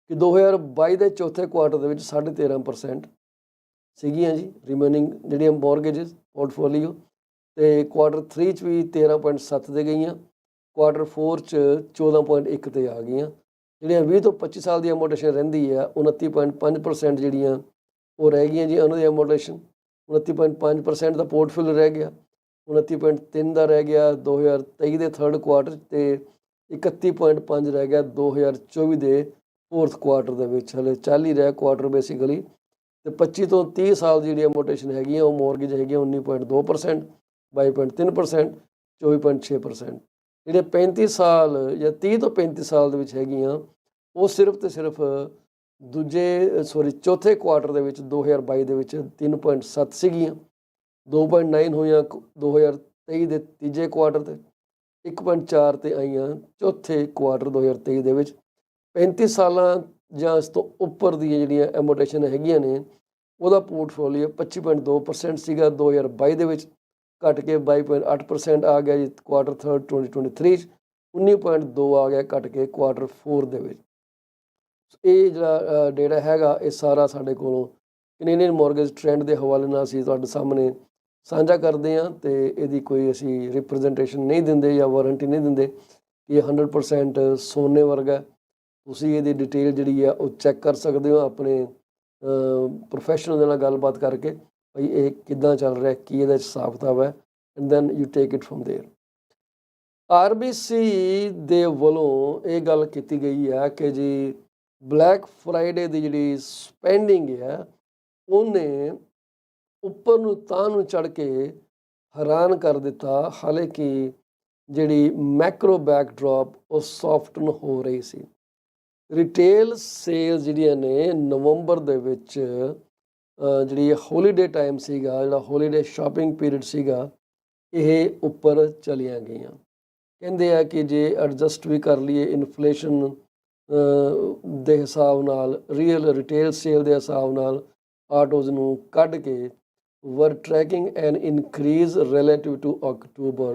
ਕਿ 2022 ਦੇ ਚੌਥੇ ਕੁਆਰਟਰ ਦੇ ਵਿੱਚ 13.5% ਸੀਗੀਆਂ ਜੀ ਰਿਮੇਨਿੰਗ ਜਿਹੜੀਆਂ ਮੌਰਗੇਜਸ ਪੋਰਟਫੋਲੀਓ, ਤੇ Q3 'ਚ ਵੀ 13.7 ਤੇ ਗਈਆਂ, Q4 'ਚ 14.1 ਤੇ ਆ ਗਈਆਂ। ਜਿਹੜੀਆਂ 20 ਤੋਂ 25 ਸਾਲ ਦੀ ਐਮੋਰਟੇਸ਼ਨ ਰਹਿੰਦੀ ਆ, 29.5% ਜਿਹੜੀਆਂ ਉਹ ਰਹਿ ਗਈਆਂ ਜੀ ਉਹਨਾਂ ਦੀ ਐਮੋਰਟੇਸ਼ਨ। 29.5% ਦਾ ਪੋਰਟਫੋਲੀਓ ਰਹਿ ਗਿਆ, 29.3 ਦਾ ਰਹਿ ਗਿਆ 2023 ਦੇ ਥਰਡ ਕੁਆਰਟਰ, ਤੇ 31.5 ਰਹਿ ਗਿਆ 2024 ਦੇ ਫੋਰਥ ਕੁਆਰਟਰ ਦੇ ਵਿੱਚ। ਹਲੇ ਚੱਲ ਹੀ ਰਿਹਾ ਕੁਆਰਟਰ ਬੇਸਿਕਲੀ। ਤੇ 25 ਤੋਂ 30 ਸਾਲ ਦੀ ਜਿਹੜੀ ਐਮੋਰਟੇਸ਼ਨ ਹੈਗੀ ਆ, ਉਹ ਮੌਰਗੇਜ ਹੈਗੀ 19.2%, 22.3%, 24.6%। ਜਿਹੜੇ 35 ਸਾਲ ਜਾਂ 30 ਤੋਂ 35 ਸਾਲ ਦੇ ਵਿੱਚ ਹੈਗੀਆਂ, ਉਹ ਸਿਰਫ ਤੇ ਸਿਰਫ ਚੌਥੇ ਕੁਆਰਟਰ ਦੇ ਵਿੱਚ 2022 ਦੇ ਵਿੱਚ 3.7 ਸੀਗੀਆਂ, 2.9 ਹੋਈਆਂ 2023 ਦੇ ਤੀਜੇ ਕੁਆਰਟਰ ਤੇ, 1.4 ਤੇ ਆਈਆਂ ਚੌਥੇ ਕੁਆਰਟਰ 2023 ਦੇ ਵਿੱਚ। 35 ਸਾਲਾਂ ਜਾਂ ਇਸ ਤੋਂ ਉੱਪਰ ਦੀਆਂ ਜਿਹੜੀਆਂ ਐਮੋਰਟੇਸ਼ਨ ਹੈਗੀਆਂ ਨੇ, ਉਹਦਾ ਪੋਰਟਫੋਲੀਓ 25.2% ਸੀਗਾ 2022 ਦੇ ਵਿੱਚ, ਘਟ ਕੇ 22.8% ਆ ਗਿਆ ਜੀ Q3 2023 'ਚ, 19.2 ਆ ਗਿਆ ਘਟ ਕੇ Q4 ਦੇ ਵਿੱਚ। ਇਹ ਜਿਹੜਾ ਡੇਟਾ ਹੈਗਾ, ਇਹ ਸਾਰਾ ਸਾਡੇ ਕੋਲੋਂ ਕੈਨੇਡੀਅਨ ਮੌਰਗੇਜ ਟ੍ਰੈਂਡ ਦੇ ਹਵਾਲੇ ਨਾਲ ਅਸੀਂ ਤੁਹਾਡੇ ਸਾਹਮਣੇ ਸਾਂਝਾ ਕਰਦੇ ਹਾਂ, ਤੇ ਇਹਦੀ ਕੋਈ ਅਸੀਂ ਰਿਪਰੈਜ਼ੈਂਟੇਸ਼ਨ ਨਹੀਂ ਦਿੰਦੇ ਜਾਂ ਵਾਰੰਟੀ ਨਹੀਂ ਦਿੰਦੇ ਕਿ ਇਹ 100% ਸੋਨੇ ਵਰਗਾ। ਤੁਸੀਂ ਇਹਦੀ ਡਿਟੇਲ ਜਿਹੜੀ ਆ ਉਹ ਚੈੱਕ ਕਰ ਸਕਦੇ ਹੋ ਆਪਣੇ ਪ੍ਰੋਫੈਸ਼ਨਲ ਦੇ ਨਾਲ ਗੱਲਬਾਤ ਕਰਕੇ, ਭਾਈ ਇਹ ਕਿੱਦਾਂ ਚੱਲ ਰਿਹਾ, ਕੀ ਇਹਦਾ ਹਿਸਾਬ ਕਿਤਾਬ ਹੈ, and then you take it from there. RBC ਦੇ ਵੱਲੋਂ ਇਹ ਗੱਲ ਕੀਤੀ ਗਈ ਹੈ ਕਿ ਜੀ ਬਲੈਕ ਫਰਾਈਡੇ ਦੀ ਜਿਹੜੀ ਸਪੈਂਡਿੰਗ ਹੈ, ਉਹਨੇ ਉੱਪਰ ਨੂੰ ਤਾਂ ਨੂੰ ਚੜ੍ਹ ਕੇ ਹੈਰਾਨ ਕਰ ਦਿੱਤਾ, ਹਾਲਾਂਕਿ ਜਿਹੜੀ ਮੈਕਰੋ ਬੈਕਡ੍ਰੌਪ ਉਹ ਸੌਫਟਨ ਹੋ ਰਹੀ ਸੀ। ਰਿਟੇਲ ਸੇਲਸ ਜਿਹੜੀਆਂ ਨੇ ਨਵੰਬਰ ਦੇ ਵਿੱਚ ਜਿਹੜੀ ਹੋਲੀਡੇ ਟਾਈਮ ਸੀਗਾ, ਜਿਹੜਾ ਹੋਲੀਡੇ ਸ਼ਾਪਿੰਗ ਪੀਰੀਅਡ ਸੀਗਾ, ਇਹ ਉੱਪਰ ਚਲੀਆਂ ਗਈਆਂ। ਕਹਿੰਦੇ ਆ ਕਿ ਜੇ ਐਡਜਸਟ ਵੀ ਕਰ ਲਈਏ ਇਨਫਲੇਸ਼ਨ ਦੇ ਹਿਸਾਬ ਨਾਲ, ਰੀਅਲ ਰਿਟੇਲ ਸੇਲ ਦੇ ਹਿਸਾਬ ਨਾਲ ਆਟੋਜ਼ ਨੂੰ ਕੱਢ ਕੇ, were tracking an increase relative to October.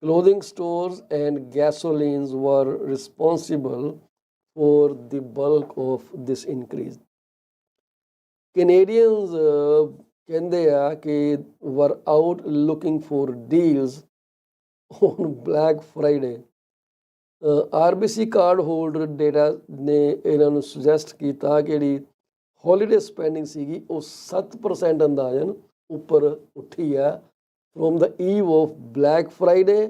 Clothing stores and gasolines were responsible for the bulk of this increase. Canadians ਕਹਿੰਦੇ ਆ ਕਿ were out looking for deals on Black Friday. RBC card holder data ਨੇ ਇਹਨਾਂ ਨੂੰ suggest ਕੀਤਾ ਕਿ ਜਿਹੜੀ holiday spending ਸੀਗੀ ਉਹ 7% ਅੰਦਾਜ਼ਨ ਉੱਪਰ ਉੱਠੀ ਹੈ from the Eve of black Friday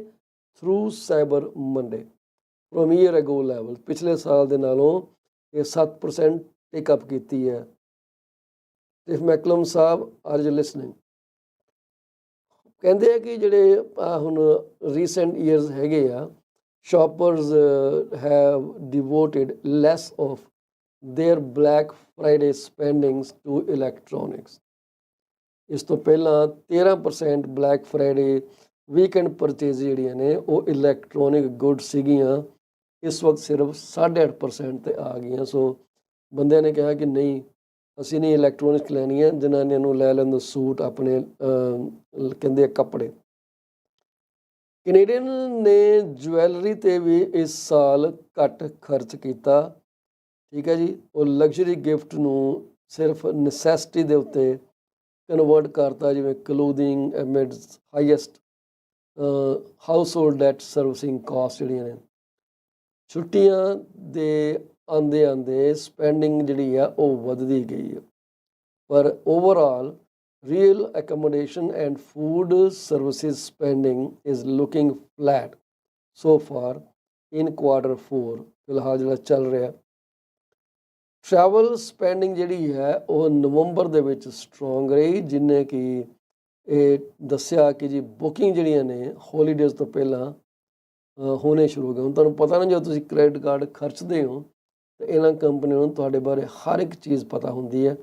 through cyber Monday from year ago level. ਪਿਛਲੇ ਸਾਲ ਦੇ ਨਾਲੋਂ ਇਹ 7% ਟੇਕ ਅਪ ਕੀਤੀ ਹੈ। If ਮੈਕਲਮ Sahib are you listening, ਕਹਿੰਦੇ ਆ ਕਿ ਜਿਹੜੇ ਹੁਣ ਰੀਸੈਂਟ ਈਅਰਸ ਹੈਗੇ ਆ, shoppers have devoted less of their Black Friday spendings to electronics. ਇਸ ਤੋਂ ਪਹਿਲਾਂ 13% ਬਲੈਕ ਫਰਾਈਡੇ ਵੀਕਐਂਡ ਪਰਚੇਜ਼ ਜਿਹੜੀਆਂ ਨੇ ਉਹ ਇਲੈਕਟ੍ਰੋਨਿਕ ਗੁੱਡ ਸੀਗੀਆਂ, ਇਸ ਵਕਤ ਸਿਰਫ 8.5% ਤੇ ਆ ਗਈਆਂ। ਸੋ ਬੰਦਿਆਂ ਨੇ ਕਿਹਾ ਕਿ ਨਹੀਂ, ਅਸੀਂ ਨਹੀਂ ਇਲੈਕਟ੍ਰੋਨਿਕ ਲੈਣੀਆਂ, ਜਨਾਨੀਆਂ ਨੂੰ ਲੈ ਲੈਣ ਸੂਟ, ਆਪਣੇ ਕਹਿੰਦੇ ਕੱਪੜੇ। ਕੈਨੇਡੀਅਨ ਨੇ ਜਵੈਲਰੀ 'ਤੇ ਵੀ ਇਸ ਸਾਲ ਘੱਟ ਖਰਚ ਕੀਤਾ, ਠੀਕ ਹੈ ਜੀ। ਉਹ ਲਗਜ਼ਰੀ ਗਿਫਟ ਨੂੰ ਸਿਰਫ ਨੈਸੈਸਿਟੀ ਦੇ ਉੱਤੇ ਕਨਵਰਟ ਕਰਤਾ, ਜਿਵੇਂ clothing amidst highest household debt servicing cost ਜਿਹੜੀਆਂ ਨੇ। ਛੁੱਟੀਆਂ ਦੇ ਆਉਂਦੇ ਆਉਂਦੇ ਸਪੈਂਡਿੰਗ ਜਿਹੜੀ ਆ ਉਹ ਵੱਧਦੀ ਗਈ ਹੈ, ਪਰ overall real accommodation and food services spending is looking flat so far in Q4 ਫਿਲਹਾਲ ਜਿਹੜਾ ਚੱਲ ਰਿਹਾ। ਟਰੈਵਲ ਸਪੈਂਡਿੰਗ ਜਿਹੜੀ ਹੈ ਉਹ ਨਵੰਬਰ ਦੇ ਵਿੱਚ ਸਟਰੋਂਗ ਰਹੀ, ਜਿਹਨੇ ਕਿ ਇਹ ਦੱਸਿਆ ਕਿ ਜੀ ਬੁਕਿੰਗ ਜਿਹੜੀਆਂ ਨੇ ਹੌਲੀਡੇਜ਼ ਤੋਂ ਪਹਿਲਾਂ ਹੋਣੇ ਸ਼ੁਰੂ ਹੋ ਗਏ। ਹੁਣ ਤੁਹਾਨੂੰ ਪਤਾ ਨਾ, ਜਦੋਂ ਤੁਸੀਂ ਕ੍ਰੈਡਿਟ ਕਾਰਡ ਖਰਚਦੇ ਹੋ ਤਾਂ ਇਹਨਾਂ ਕੰਪਨੀਆਂ ਨੂੰ ਤੁਹਾਡੇ ਬਾਰੇ ਹਰ ਇੱਕ ਚੀਜ਼ ਪਤਾ ਹੁੰਦੀ ਹੈ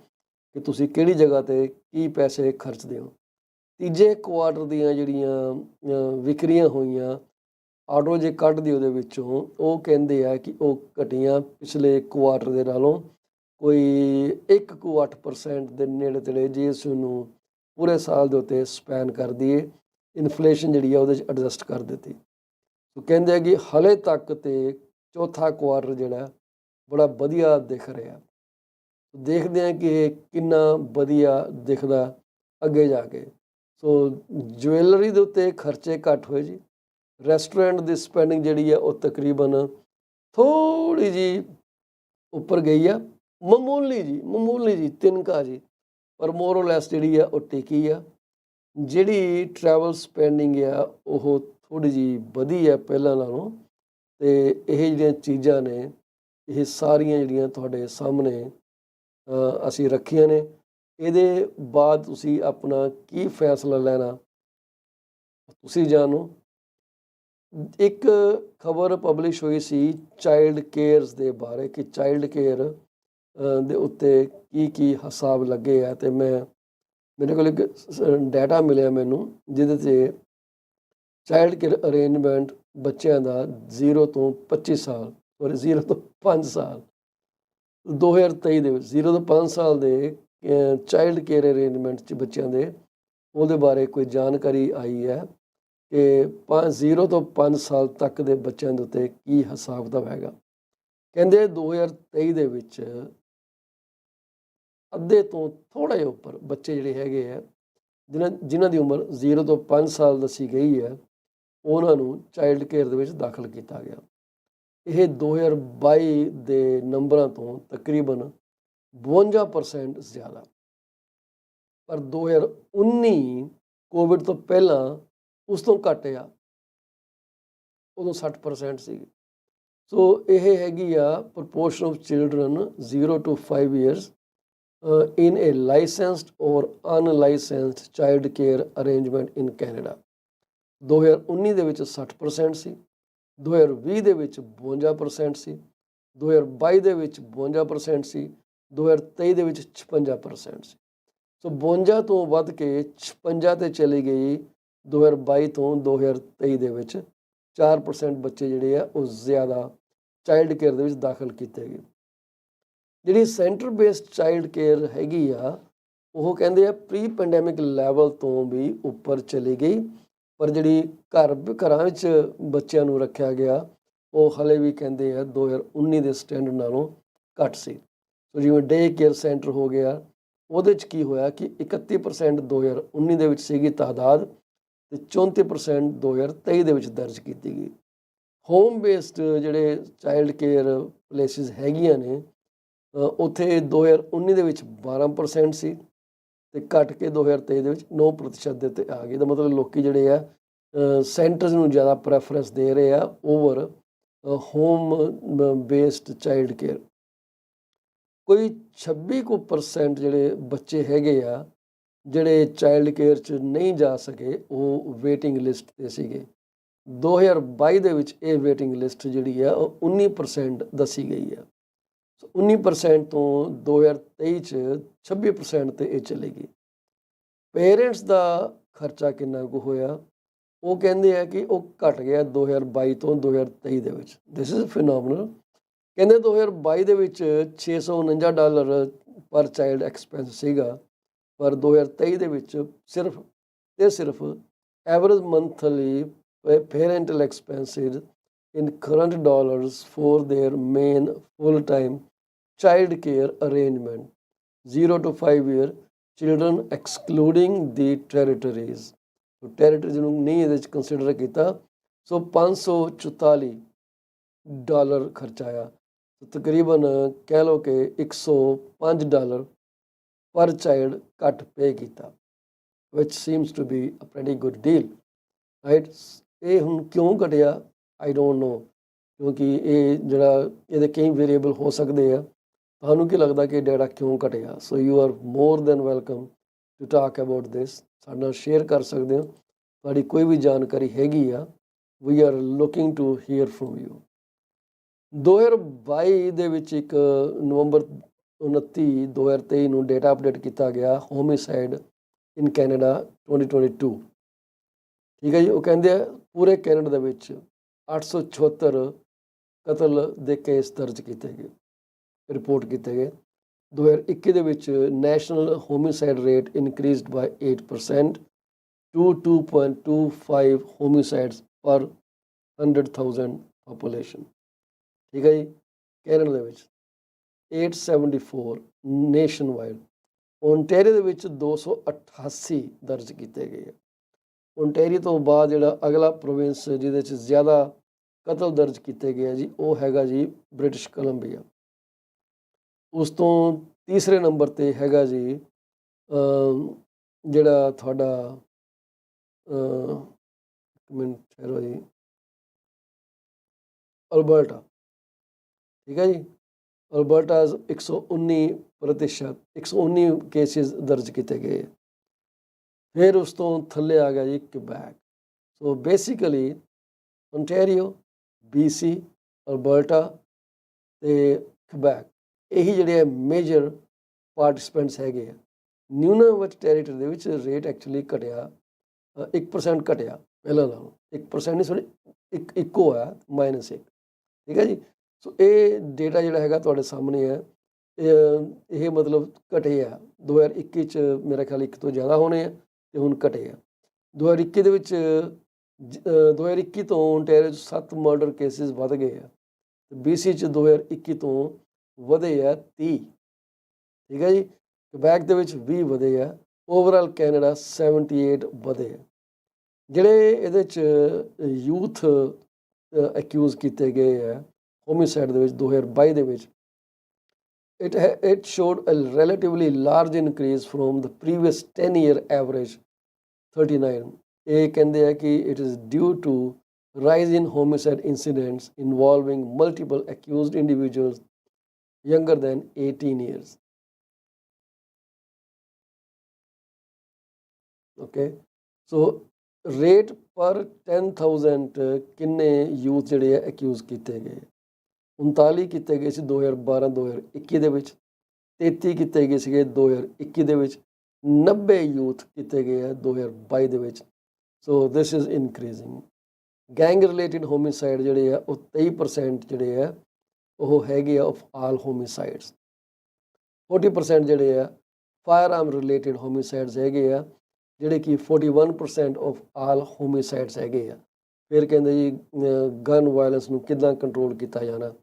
ਕਿ ਤੁਸੀਂ ਕਿਹੜੀ ਜਗ੍ਹਾ 'ਤੇ ਕੀ ਪੈਸੇ ਖਰਚਦੇ ਹੋ। ਤੀਜੇ ਕੁਆਰਟਰ ਦੀਆਂ ਜਿਹੜੀਆਂ ਵਿਕਰੀਆਂ ਹੋਈਆਂ ਆਟੋ ਜੇ ਕੱਢਦੀ ਉਹਦੇ ਵਿੱਚੋਂ, ਉਹ ਕਹਿੰਦੇ ਆ ਕਿ ਉਹ ਘਟੀਆਂ ਪਿਛਲੇ ਕੁਆਟਰ ਦੇ ਨਾਲੋਂ ਕੋਈ 1.8% ਦੇ ਨੇੜੇ ਤੇੜੇ, ਜੇ ਇਸ ਨੂੰ ਪੂਰੇ ਸਾਲ ਦੇ ਉੱਤੇ ਸਪੈਨ ਕਰ ਦਈਏ, ਇਨਫਲੇਸ਼ਨ ਜਿਹੜੀ ਆ ਉਹਦੇ 'ਚ ਐਡਜਸਟ ਕਰ ਦਿੱਤੀ। ਸੋ ਕਹਿੰਦੇ ਆ ਕਿ ਹਲੇ ਤੱਕ ਤੇ ਚੌਥਾ ਕੁਆਟਰ ਜਿਹੜਾ ਬੜਾ ਵਧੀਆ ਦਿਖ ਰਿਹਾ। ਦੇਖਦੇ ਹਾਂ ਕਿ ਇਹ ਕਿੰਨਾ ਵਧੀਆ ਦਿਖਦਾ ਅੱਗੇ ਜਾ ਕੇ। ਸੋ ਜੁਐਲਰੀ ਦੇ ਉੱਤੇ ਖਰਚੇ ਘੱਟ ਹੋਏ ਜੀ। ਰੈਸਟੋਰੈਂਟ ਦੀ ਸਪੈਂਡਿੰਗ ਜਿਹੜੀ ਆ ਉਹ ਤਕਰੀਬਨ ਥੋੜ੍ਹੀ ਜਿਹੀ ਉੱਪਰ ਗਈ ਆ, ਮਾਮੂਲੀ ਜੀ 3 ਜੀ, ਪਰ ਮੋਰ ਲੈਸ ਜਿਹੜੀ ਆ ਉਹ ਟਿਕੀ ਆ। ਜਿਹੜੀ ਟਰੈਵਲ ਸਪੈਂਡਿੰਗ ਆ ਉਹ ਥੋੜ੍ਹੀ ਜਿਹੀ ਵਧੀ ਆ ਪਹਿਲਾਂ ਨਾਲੋਂ। ਅਤੇ ਇਹ ਜਿਹੜੀਆਂ ਚੀਜ਼ਾਂ ਨੇ, ਇਹ ਸਾਰੀਆਂ ਜਿਹੜੀਆਂ ਤੁਹਾਡੇ ਸਾਹਮਣੇ ਅਸੀਂ ਰੱਖੀਆਂ ਨੇ। ਇਹਦੇ ਬਾਅਦ ਤੁਸੀਂ ਆਪਣਾ ਕੀ ਫੈਸਲਾ ਲੈਣਾ ਤੁਸੀਂ ਜਾਣੋ। ਇੱਕ ਖਬਰ ਪਬਲਿਸ਼ ਹੋਈ ਸੀ ਚਾਈਲਡ ਕੇਅਰਸ ਦੇ ਬਾਰੇ ਕਿ ਚਾਈਲਡ ਕੇਅਰ ਦੇ ਉੱਤੇ ਕੀ ਹਿਸਾਬ ਲੱਗੇ ਆ। ਅਤੇ ਮੇਰੇ ਕੋਲ ਇੱਕ ਡਾਟਾ ਮਿਲਿਆ ਮੈਨੂੰ, ਜਿਹਦੇ 'ਤੇ ਚਾਈਲਡ ਕੇਅਰ ਅਰੇਂਜਮੈਂਟ ਬੱਚਿਆਂ ਦਾ 0 ਤੋਂ 25 ਸਾਲ, 0 ਤੋਂ 5 ਸਾਲ 2023 ਦੇ ਵਿੱਚ 0 ਤੋਂ 5 ਸਾਲ ਦੇ ਚਾਈਲਡ ਕੇਅਰ ਅਰੇਂਜਮੈਂਟ 'ਚ ਬੱਚਿਆਂ ਦੇ, ਉਹਦੇ ਬਾਰੇ ਕੋਈ ਜਾਣਕਾਰੀ ਆਈ ਹੈ ਕਿ 0 ਤੋਂ 5 ਸਾਲ ਤੱਕ ਦੇ ਬੱਚਿਆਂ ਦੇ ਉੱਤੇ ਕੀ ਹਿਸਾਬ ਕਿਤਾਬ ਹੈਗਾ। ਕਹਿੰਦੇ 2023 ਦੇ ਵਿੱਚ ਅੱਧੇ ਤੋਂ ਥੋੜ੍ਹਾ ਜਿਹਾ ਉੱਪਰ ਬੱਚੇ ਜਿਹੜੇ ਹੈਗੇ ਆ, ਜਿਨ੍ਹਾਂ ਦੀ ਉਮਰ 0 ਤੋਂ 5 ਸਾਲ ਦੱਸੀ ਗਈ ਹੈ, ਉਹਨਾਂ ਨੂੰ ਚਾਈਲਡ ਕੇਅਰ ਦੇ ਵਿੱਚ ਦਾਖਲ ਕੀਤਾ ਗਿਆ। ਇਹ 2022 ਦੇ ਨੰਬਰਾਂ ਤੋਂ ਤਕਰੀਬਨ 52% ਜ਼ਿਆਦਾ। ਪਰ 2019 ਕੋਵਿਡ ਤੋਂ ਪਹਿਲਾਂ ਉਸ ਤੋਂ ਘੱਟ ਆ, ਉਦੋਂ 60% ਸੀਗੀ। ਸੋ ਇਹ ਹੈਗੀ ਆ proportion of children 0 to 5 years in a licensed or unlicensed child care arrangement in Canada। 2019 ਦੇ ਵਿੱਚ 60% ਸੀ, 2020 ਦੇ ਵਿੱਚ 52% ਸੀ, 2022 ਦੇ ਵਿੱਚ 52% ਸੀ, 2023 ਦੇ ਵਿੱਚ 56% ਸੀ। ਸੋ 52 ਤੋਂ ਵੱਧ ਕੇ 56 ਤੇ ਚਲੀ ਗਈ 2022 ਤੋਂ 2023 ਦੇ ਵਿੱਚ। 4% ਬੱਚੇ ਜਿਹੜੇ ਆ ਉਹ ਜ਼ਿਆਦਾ ਚਾਈਲਡ ਕੇਅਰ ਦੇ ਵਿੱਚ ਦਾਖਲ ਕੀਤੇ ਗਏ। ਜਿਹੜੀ ਸੈਂਟਰ ਬੇਸਡ ਚਾਈਲਡ ਕੇਅਰ ਹੈਗੀ ਆ, ਉਹ ਕਹਿੰਦੇ ਆ ਪ੍ਰੀ ਪੈਂਡੈਮਿਕ ਲੈਵਲ ਤੋਂ ਵੀ ਉੱਪਰ ਚਲੀ ਗਈ। ਪਰ ਜਿਹੜੀ ਘਰਾਂ ਵਿੱਚ ਬੱਚਿਆਂ ਨੂੰ ਰੱਖਿਆ ਗਿਆ, ਉਹ ਹਲੇ ਵੀ ਕਹਿੰਦੇ ਆ 2019 ਦੇ ਸਟੈਂਡਰਡ ਨਾਲੋਂ ਘੱਟ ਸੀ। ਸੋ ਜਿਵੇਂ ਡੇ ਕੇਅਰ ਸੈਂਟਰ ਹੋ ਗਿਆ, ਉਹਦੇ 'ਚ ਕੀ ਹੋਇਆ ਕਿ 31% 2019 ਦੇ ਵਿੱਚ ਸੀਗੀ ਤਾਦਾਦ, ਅਤੇ 34% 2023 ਦੇ ਵਿੱਚ ਦਰਜ ਕੀਤੀ ਗਈ। ਹੋਮ ਬੇਸਡ ਜਿਹੜੇ ਚਾਈਲਡ ਕੇਅਰ ਪਲੇਸਿਸ ਹੈਗੀਆਂ ਨੇ, ਉੱਥੇ 2019 ਦੇ ਵਿੱਚ 12% ਸੀ, ਅਤੇ ਘੱਟ ਕੇ 2023 ਦੇ ਵਿੱਚ 9% ਦੇ ਉੱਤੇ ਆ ਗਈ। ਇਹਦਾ ਮਤਲਬ ਲੋਕੀ ਜਿਹੜੇ ਆ ਸੈਂਟਰਸ ਨੂੰ ਜ਼ਿਆਦਾ ਪ੍ਰੈਫਰੈਂਸ ਦੇ ਰਹੇ ਆ over home based child care. ਕੋਈ 26% ਜਿਹੜੇ ਬੱਚੇ ਹੈਗੇ ਆ ਜਿਹੜੇ ਚਾਈਲਡ ਕੇਅਰ 'ਚ ਨਹੀਂ ਜਾ ਸਕੇ, ਉਹ ਵੇਟਿੰਗ ਲਿਸਟ 'ਤੇ ਸੀਗੇ। 2022 ਦੇ ਵਿੱਚ ਇਹ ਵੇਟਿੰਗ ਲਿਸਟ ਜਿਹੜੀ ਆ ਉਹ 19% ਦੱਸੀ ਗਈ ਆ। 19% ਤੋਂ 2023 'ਚ 26% 'ਤੇ ਇਹ ਚਲੀ ਗਈ। ਪੇਰੈਂਟਸ ਦਾ ਖਰਚਾ ਕਿੰਨਾ ਕੁ ਹੋਇਆ, ਉਹ ਕਹਿੰਦੇ ਆ ਕਿ ਉਹ ਘਟ ਗਿਆ 2022 ਤੋਂ 2023 ਦੇ ਵਿੱਚ। This is phenomenal. ਕਹਿੰਦੇ 2022 ਦੇ ਵਿੱਚ $649 ਪਰ ਚਾਈਲਡ ਐਕਸਪੈਂਸ ਸੀਗਾ, ਪਰ 2023 ਦੇ ਵਿੱਚ ਸਿਰਫ average monthly parental expenses in current dollars for their main full-time child care arrangement 0 to 5 year children excluding the territories। territories ਨੂੰ ਨਹੀਂ ਇਹਦੇ 'ਚ ਕੰਸੀਡਰ ਕੀਤਾ। ਸੋ $544 ਖਰਚਾ ਆਇਆ। ਤਕਰੀਬਨ ਕਹਿ ਲਓ ਕਿ $105 ਪਰ ਚਾਈਲਡ ਘੱਟ ਪੇ ਕੀਤਾ, which seems to be a pretty good deal, right? ਇਹ ਹੁਣ ਕਿਉਂ ਘਟਿਆ ਆਈ ਡੋਂਟ ਨੋ, ਕਿਉਂਕਿ ਇਹ ਜਿਹੜਾ ਇਹਦੇ ਕਈ ਵੇਰੀਏਬਲ ਹੋ ਸਕਦੇ ਆ। ਤੁਹਾਨੂੰ ਕੀ ਲੱਗਦਾ ਕਿ ਡਾਟਾ ਕਿਉਂ ਘਟਿਆ? So you are more than welcome to talk about this. ਸਾਡੇ ਨਾਲ ਸ਼ੇਅਰ ਕਰ ਸਕਦੇ ਹੋ, ਤੁਹਾਡੀ ਕੋਈ ਵੀ ਜਾਣਕਾਰੀ ਹੈਗੀ ਆ। We are looking to hear from you. 2022 ਦੇ ਵਿੱਚ ਇੱਕ ਨਵੰਬਰ 29, 2023 ਨੂੰ ਡੇਟਾ ਅਪਡੇਟ ਕੀਤਾ ਗਿਆ ਹੋਮਿਸਾਈਡ ਇਨ ਕੈਨੇਡਾ 2022। ਠੀਕ ਹੈ ਜੀ। ਉਹ ਕਹਿੰਦੇ ਆ ਪੂਰੇ ਕੈਨੇਡਾ ਦੇ ਵਿੱਚ 876 ਕਤਲ ਦੇ ਕੇਸ ਦਰਜ ਕੀਤੇ ਗਏ, ਰਿਪੋਰਟ ਕੀਤੇ ਗਏ। 2021 ਦੇ ਵਿੱਚ national homicide rate increased by 8% to 2.25 homicides per 100,000 population. ਠੀਕ ਹੈ ਜੀ। ਕੈਨੇਡਾ ਦੇ ਵਿੱਚ 874, ਨੇਸ਼ਨ ਵਾਈਡ। ਓਨਟਾਰੀਓ ਦੇ ਵਿੱਚ 288 ਦਰਜ ਕੀਤੇ ਗਏ ਆ। ਓਨਟਾਰੀਓ ਤੋਂ ਬਾਅਦ ਜਿਹੜਾ ਅਗਲਾ ਪ੍ਰੋਵਿੰਸ ਜਿਹਦੇ ਵਿੱਚ ਜ਼ਿਆਦਾ ਕਤਲ ਦਰਜ ਕੀਤੇ ਗਏ ਆ ਜੀ, ਉਹ ਹੈਗਾ ਜੀ ਬ੍ਰਿਟਿਸ਼ ਕੋਲੰਬੀਆ। ਉਸ ਤੋਂ ਤੀਸਰੇ ਨੰਬਰ 'ਤੇ ਹੈਗਾ ਜੀ ਜਿਹੜਾ ਤੁਹਾਡਾ ਇੱਕ ਮਿੰਟ ਠਹਿਰੋ ਜੀ, ਅਲਬਰਟਾ। ਠੀਕ ਹੈ ਜੀ। ਅਲਬਰਟਾ 119 ਕੇਸਿਸ ਦਰਜ ਕੀਤੇ ਗਏ। ਫਿਰ ਉਸ ਤੋਂ ਥੱਲੇ ਆ ਗਿਆ ਜੀ Quebec. So basically Ontario, BC, Alberta ਅਤੇ ਕਿਬੈਕ, ਇਹੀ ਜਿਹੜੇ ਮੇਜਰ ਪਾਰਟਿਸਪੈਂਟਸ ਹੈਗੇ ਆ। ਨਿਊਨਮਵਤ ਟੈਰੀਟਰੀ ਦੇ ਵਿੱਚ ਰੇਟ ਐਕਚੁਅਲੀ ਘਟਿਆ, 1% ਘਟਿਆ ਪਹਿਲਾਂ ਨਾਲੋਂ। 1% ਨਹੀਂ, ਸੋਰੀ, ਇੱਕੋ ਹੈ, -1। ਠੀਕ ਹੈ ਜੀ। ਸੋ ਇਹ ਡੇਟਾ ਜਿਹੜਾ ਹੈਗਾ ਤੁਹਾਡੇ ਸਾਹਮਣੇ ਹੈ। ਇਹ ਮਤਲਬ ਘਟੇ ਆ। 2021 'ਚ ਮੇਰਾ ਖਿਆਲ 1 ਤੋਂ ਜ਼ਿਆਦਾ ਹੋਣੇ ਆ ਅਤੇ ਹੁਣ ਘਟੇ ਆ। 2021 ਦੇ ਵਿੱਚ 2021 ਤੋਂ ਓਨਟਾਰੀਓ 'ਚ 7 ਮਰਡਰ ਕੇਸਿਸ ਵੱਧ ਗਏ ਆ। BC 'ਚ 2021 ਤੋਂ ਵਧੇ ਆ 30। ਠੀਕ ਹੈ ਜੀ। ਕਿਬੈਕ ਦੇ ਵਿੱਚ 20 ਵਧੇ ਆ। ਓਵਰਆਲ ਕੈਨੇਡਾ 78 ਵਧੇ ਆ। ਜਿਹੜੇ ਇਹਦੇ 'ਚ ਯੂਥ ਅਕਿਊਜ਼ ਕੀਤੇ ਗਏ ਆ ਹੋਮਿਸਾਈਡ ਦੇ ਵਿੱਚ 2022 ਦੇ ਵਿੱਚ, it showed a relatively large increase from the previous 10-year average 39. ਇਹ ਕਹਿੰਦੇ ਆ ਕਿ it is due to rise in homicide incidents involving multiple accused individuals younger than 18 years. Okay, so rate per 10,000 ਕਿੰਨੇ youth ਜਿਹੜੇ ਆ accused ਕੀਤੇ ਗਏ? 39 ਕੀਤੇ ਗਏ ਸੀ 2012-2021 ਦੇ ਵਿੱਚ, 33 ਕੀਤੇ ਗਏ ਸੀਗੇ 2021 ਦੇ ਵਿੱਚ, 90 ਯੂਥ ਕੀਤੇ ਗਏ ਆ 2022 ਦੇ ਵਿੱਚ। So this is increasing. Gang related homicide ਜਿਹੜੇ ਆ ਉਹ 23% ਜਿਹੜੇ ਆ ਉਹ ਹੈਗੇ ਆ ਆਫ ਆਲ ਹੋਮਿਸਾਈਡਸ। 40% ਜਿਹੜੇ ਆ ਫਾਇਰ ਆਰਮ ਰਿਲੇਟਿਡ ਹੋਮਿਸਾਈਡਸ ਹੈਗੇ ਆ, ਜਿਹੜੇ ਕਿ 41% ਆਫ ਆਲ ਹੋਮਿਸਾਈਡਸ ਹੈਗੇ ਆ। ਫਿਰ ਕਹਿੰਦੇ ਜੀ ਗਨ ਵਾਇਲੈਂਸ ਨੂੰ ਕਿੱਦਾਂ ਕੰਟਰੋਲ ਕੀਤਾ ਜਾਣਾ।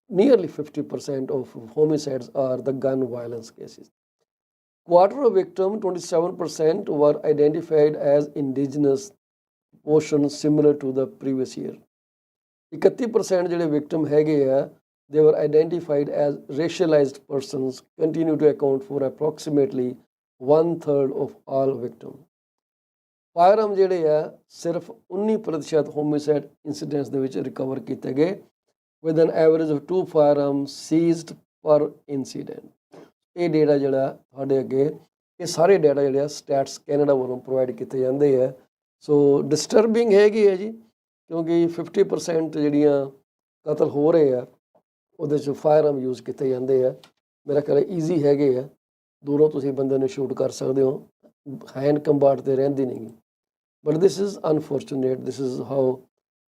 Nearly 50% of homicides are the gun violence cases. Quarter of victims, 27%, were identified as indigenous, portion similar to the previous year. 31% ਜਿਹੜੇ victim ਹੈਗੇ ਆ, they were identified as racialized persons, continue to account for approximately 1/3 of all victims. Firearm ਜਿਹੜੇ ਆ ਸਿਰਫ 19% homicide incidents ਦੇ ਵਿੱਚ recover ਕੀਤੇ ਗਏ, with an average of 2 firearms seized per incident. ਇਹ ਡੇਟਾ ਜਿਹੜਾ ਤੁਹਾਡੇ ਅੱਗੇ, ਇਹ ਸਾਰੇ ਡੇਟਾ ਜਿਹੜੇ ਆ ਸਟੈਟਸ ਕੈਨੇਡਾ ਵੱਲੋਂ ਪ੍ਰੋਵਾਈਡ ਕੀਤੇ ਜਾਂਦੇ ਆ। ਸੋ ਡਿਸਟਰਬਿੰਗ ਹੈਗੀ ਹੈ ਜੀ, ਕਿਉਂਕਿ 50% ਜਿਹੜੀਆਂ ਕਤਲ ਹੋ ਰਹੇ ਆ ਉਹਦੇ 'ਚ ਫਾਇਰਆਰਮ ਯੂਜ਼ ਕੀਤੇ ਜਾਂਦੇ ਆ। ਮੇਰਾ ਖਿਆਲ ਈਜ਼ੀ ਹੈਗੇ ਆ, ਦੂਰੋਂ ਤੁਸੀਂ ਬੰਦੇ ਨੂੰ ਸ਼ੂਟ ਕਰ ਸਕਦੇ ਹੋ, ਹੈਂਡ ਕੰਬਾਟ 'ਤੇ ਰਹਿੰਦੀ ਨਹੀਂ। But this is unfortunate, this is how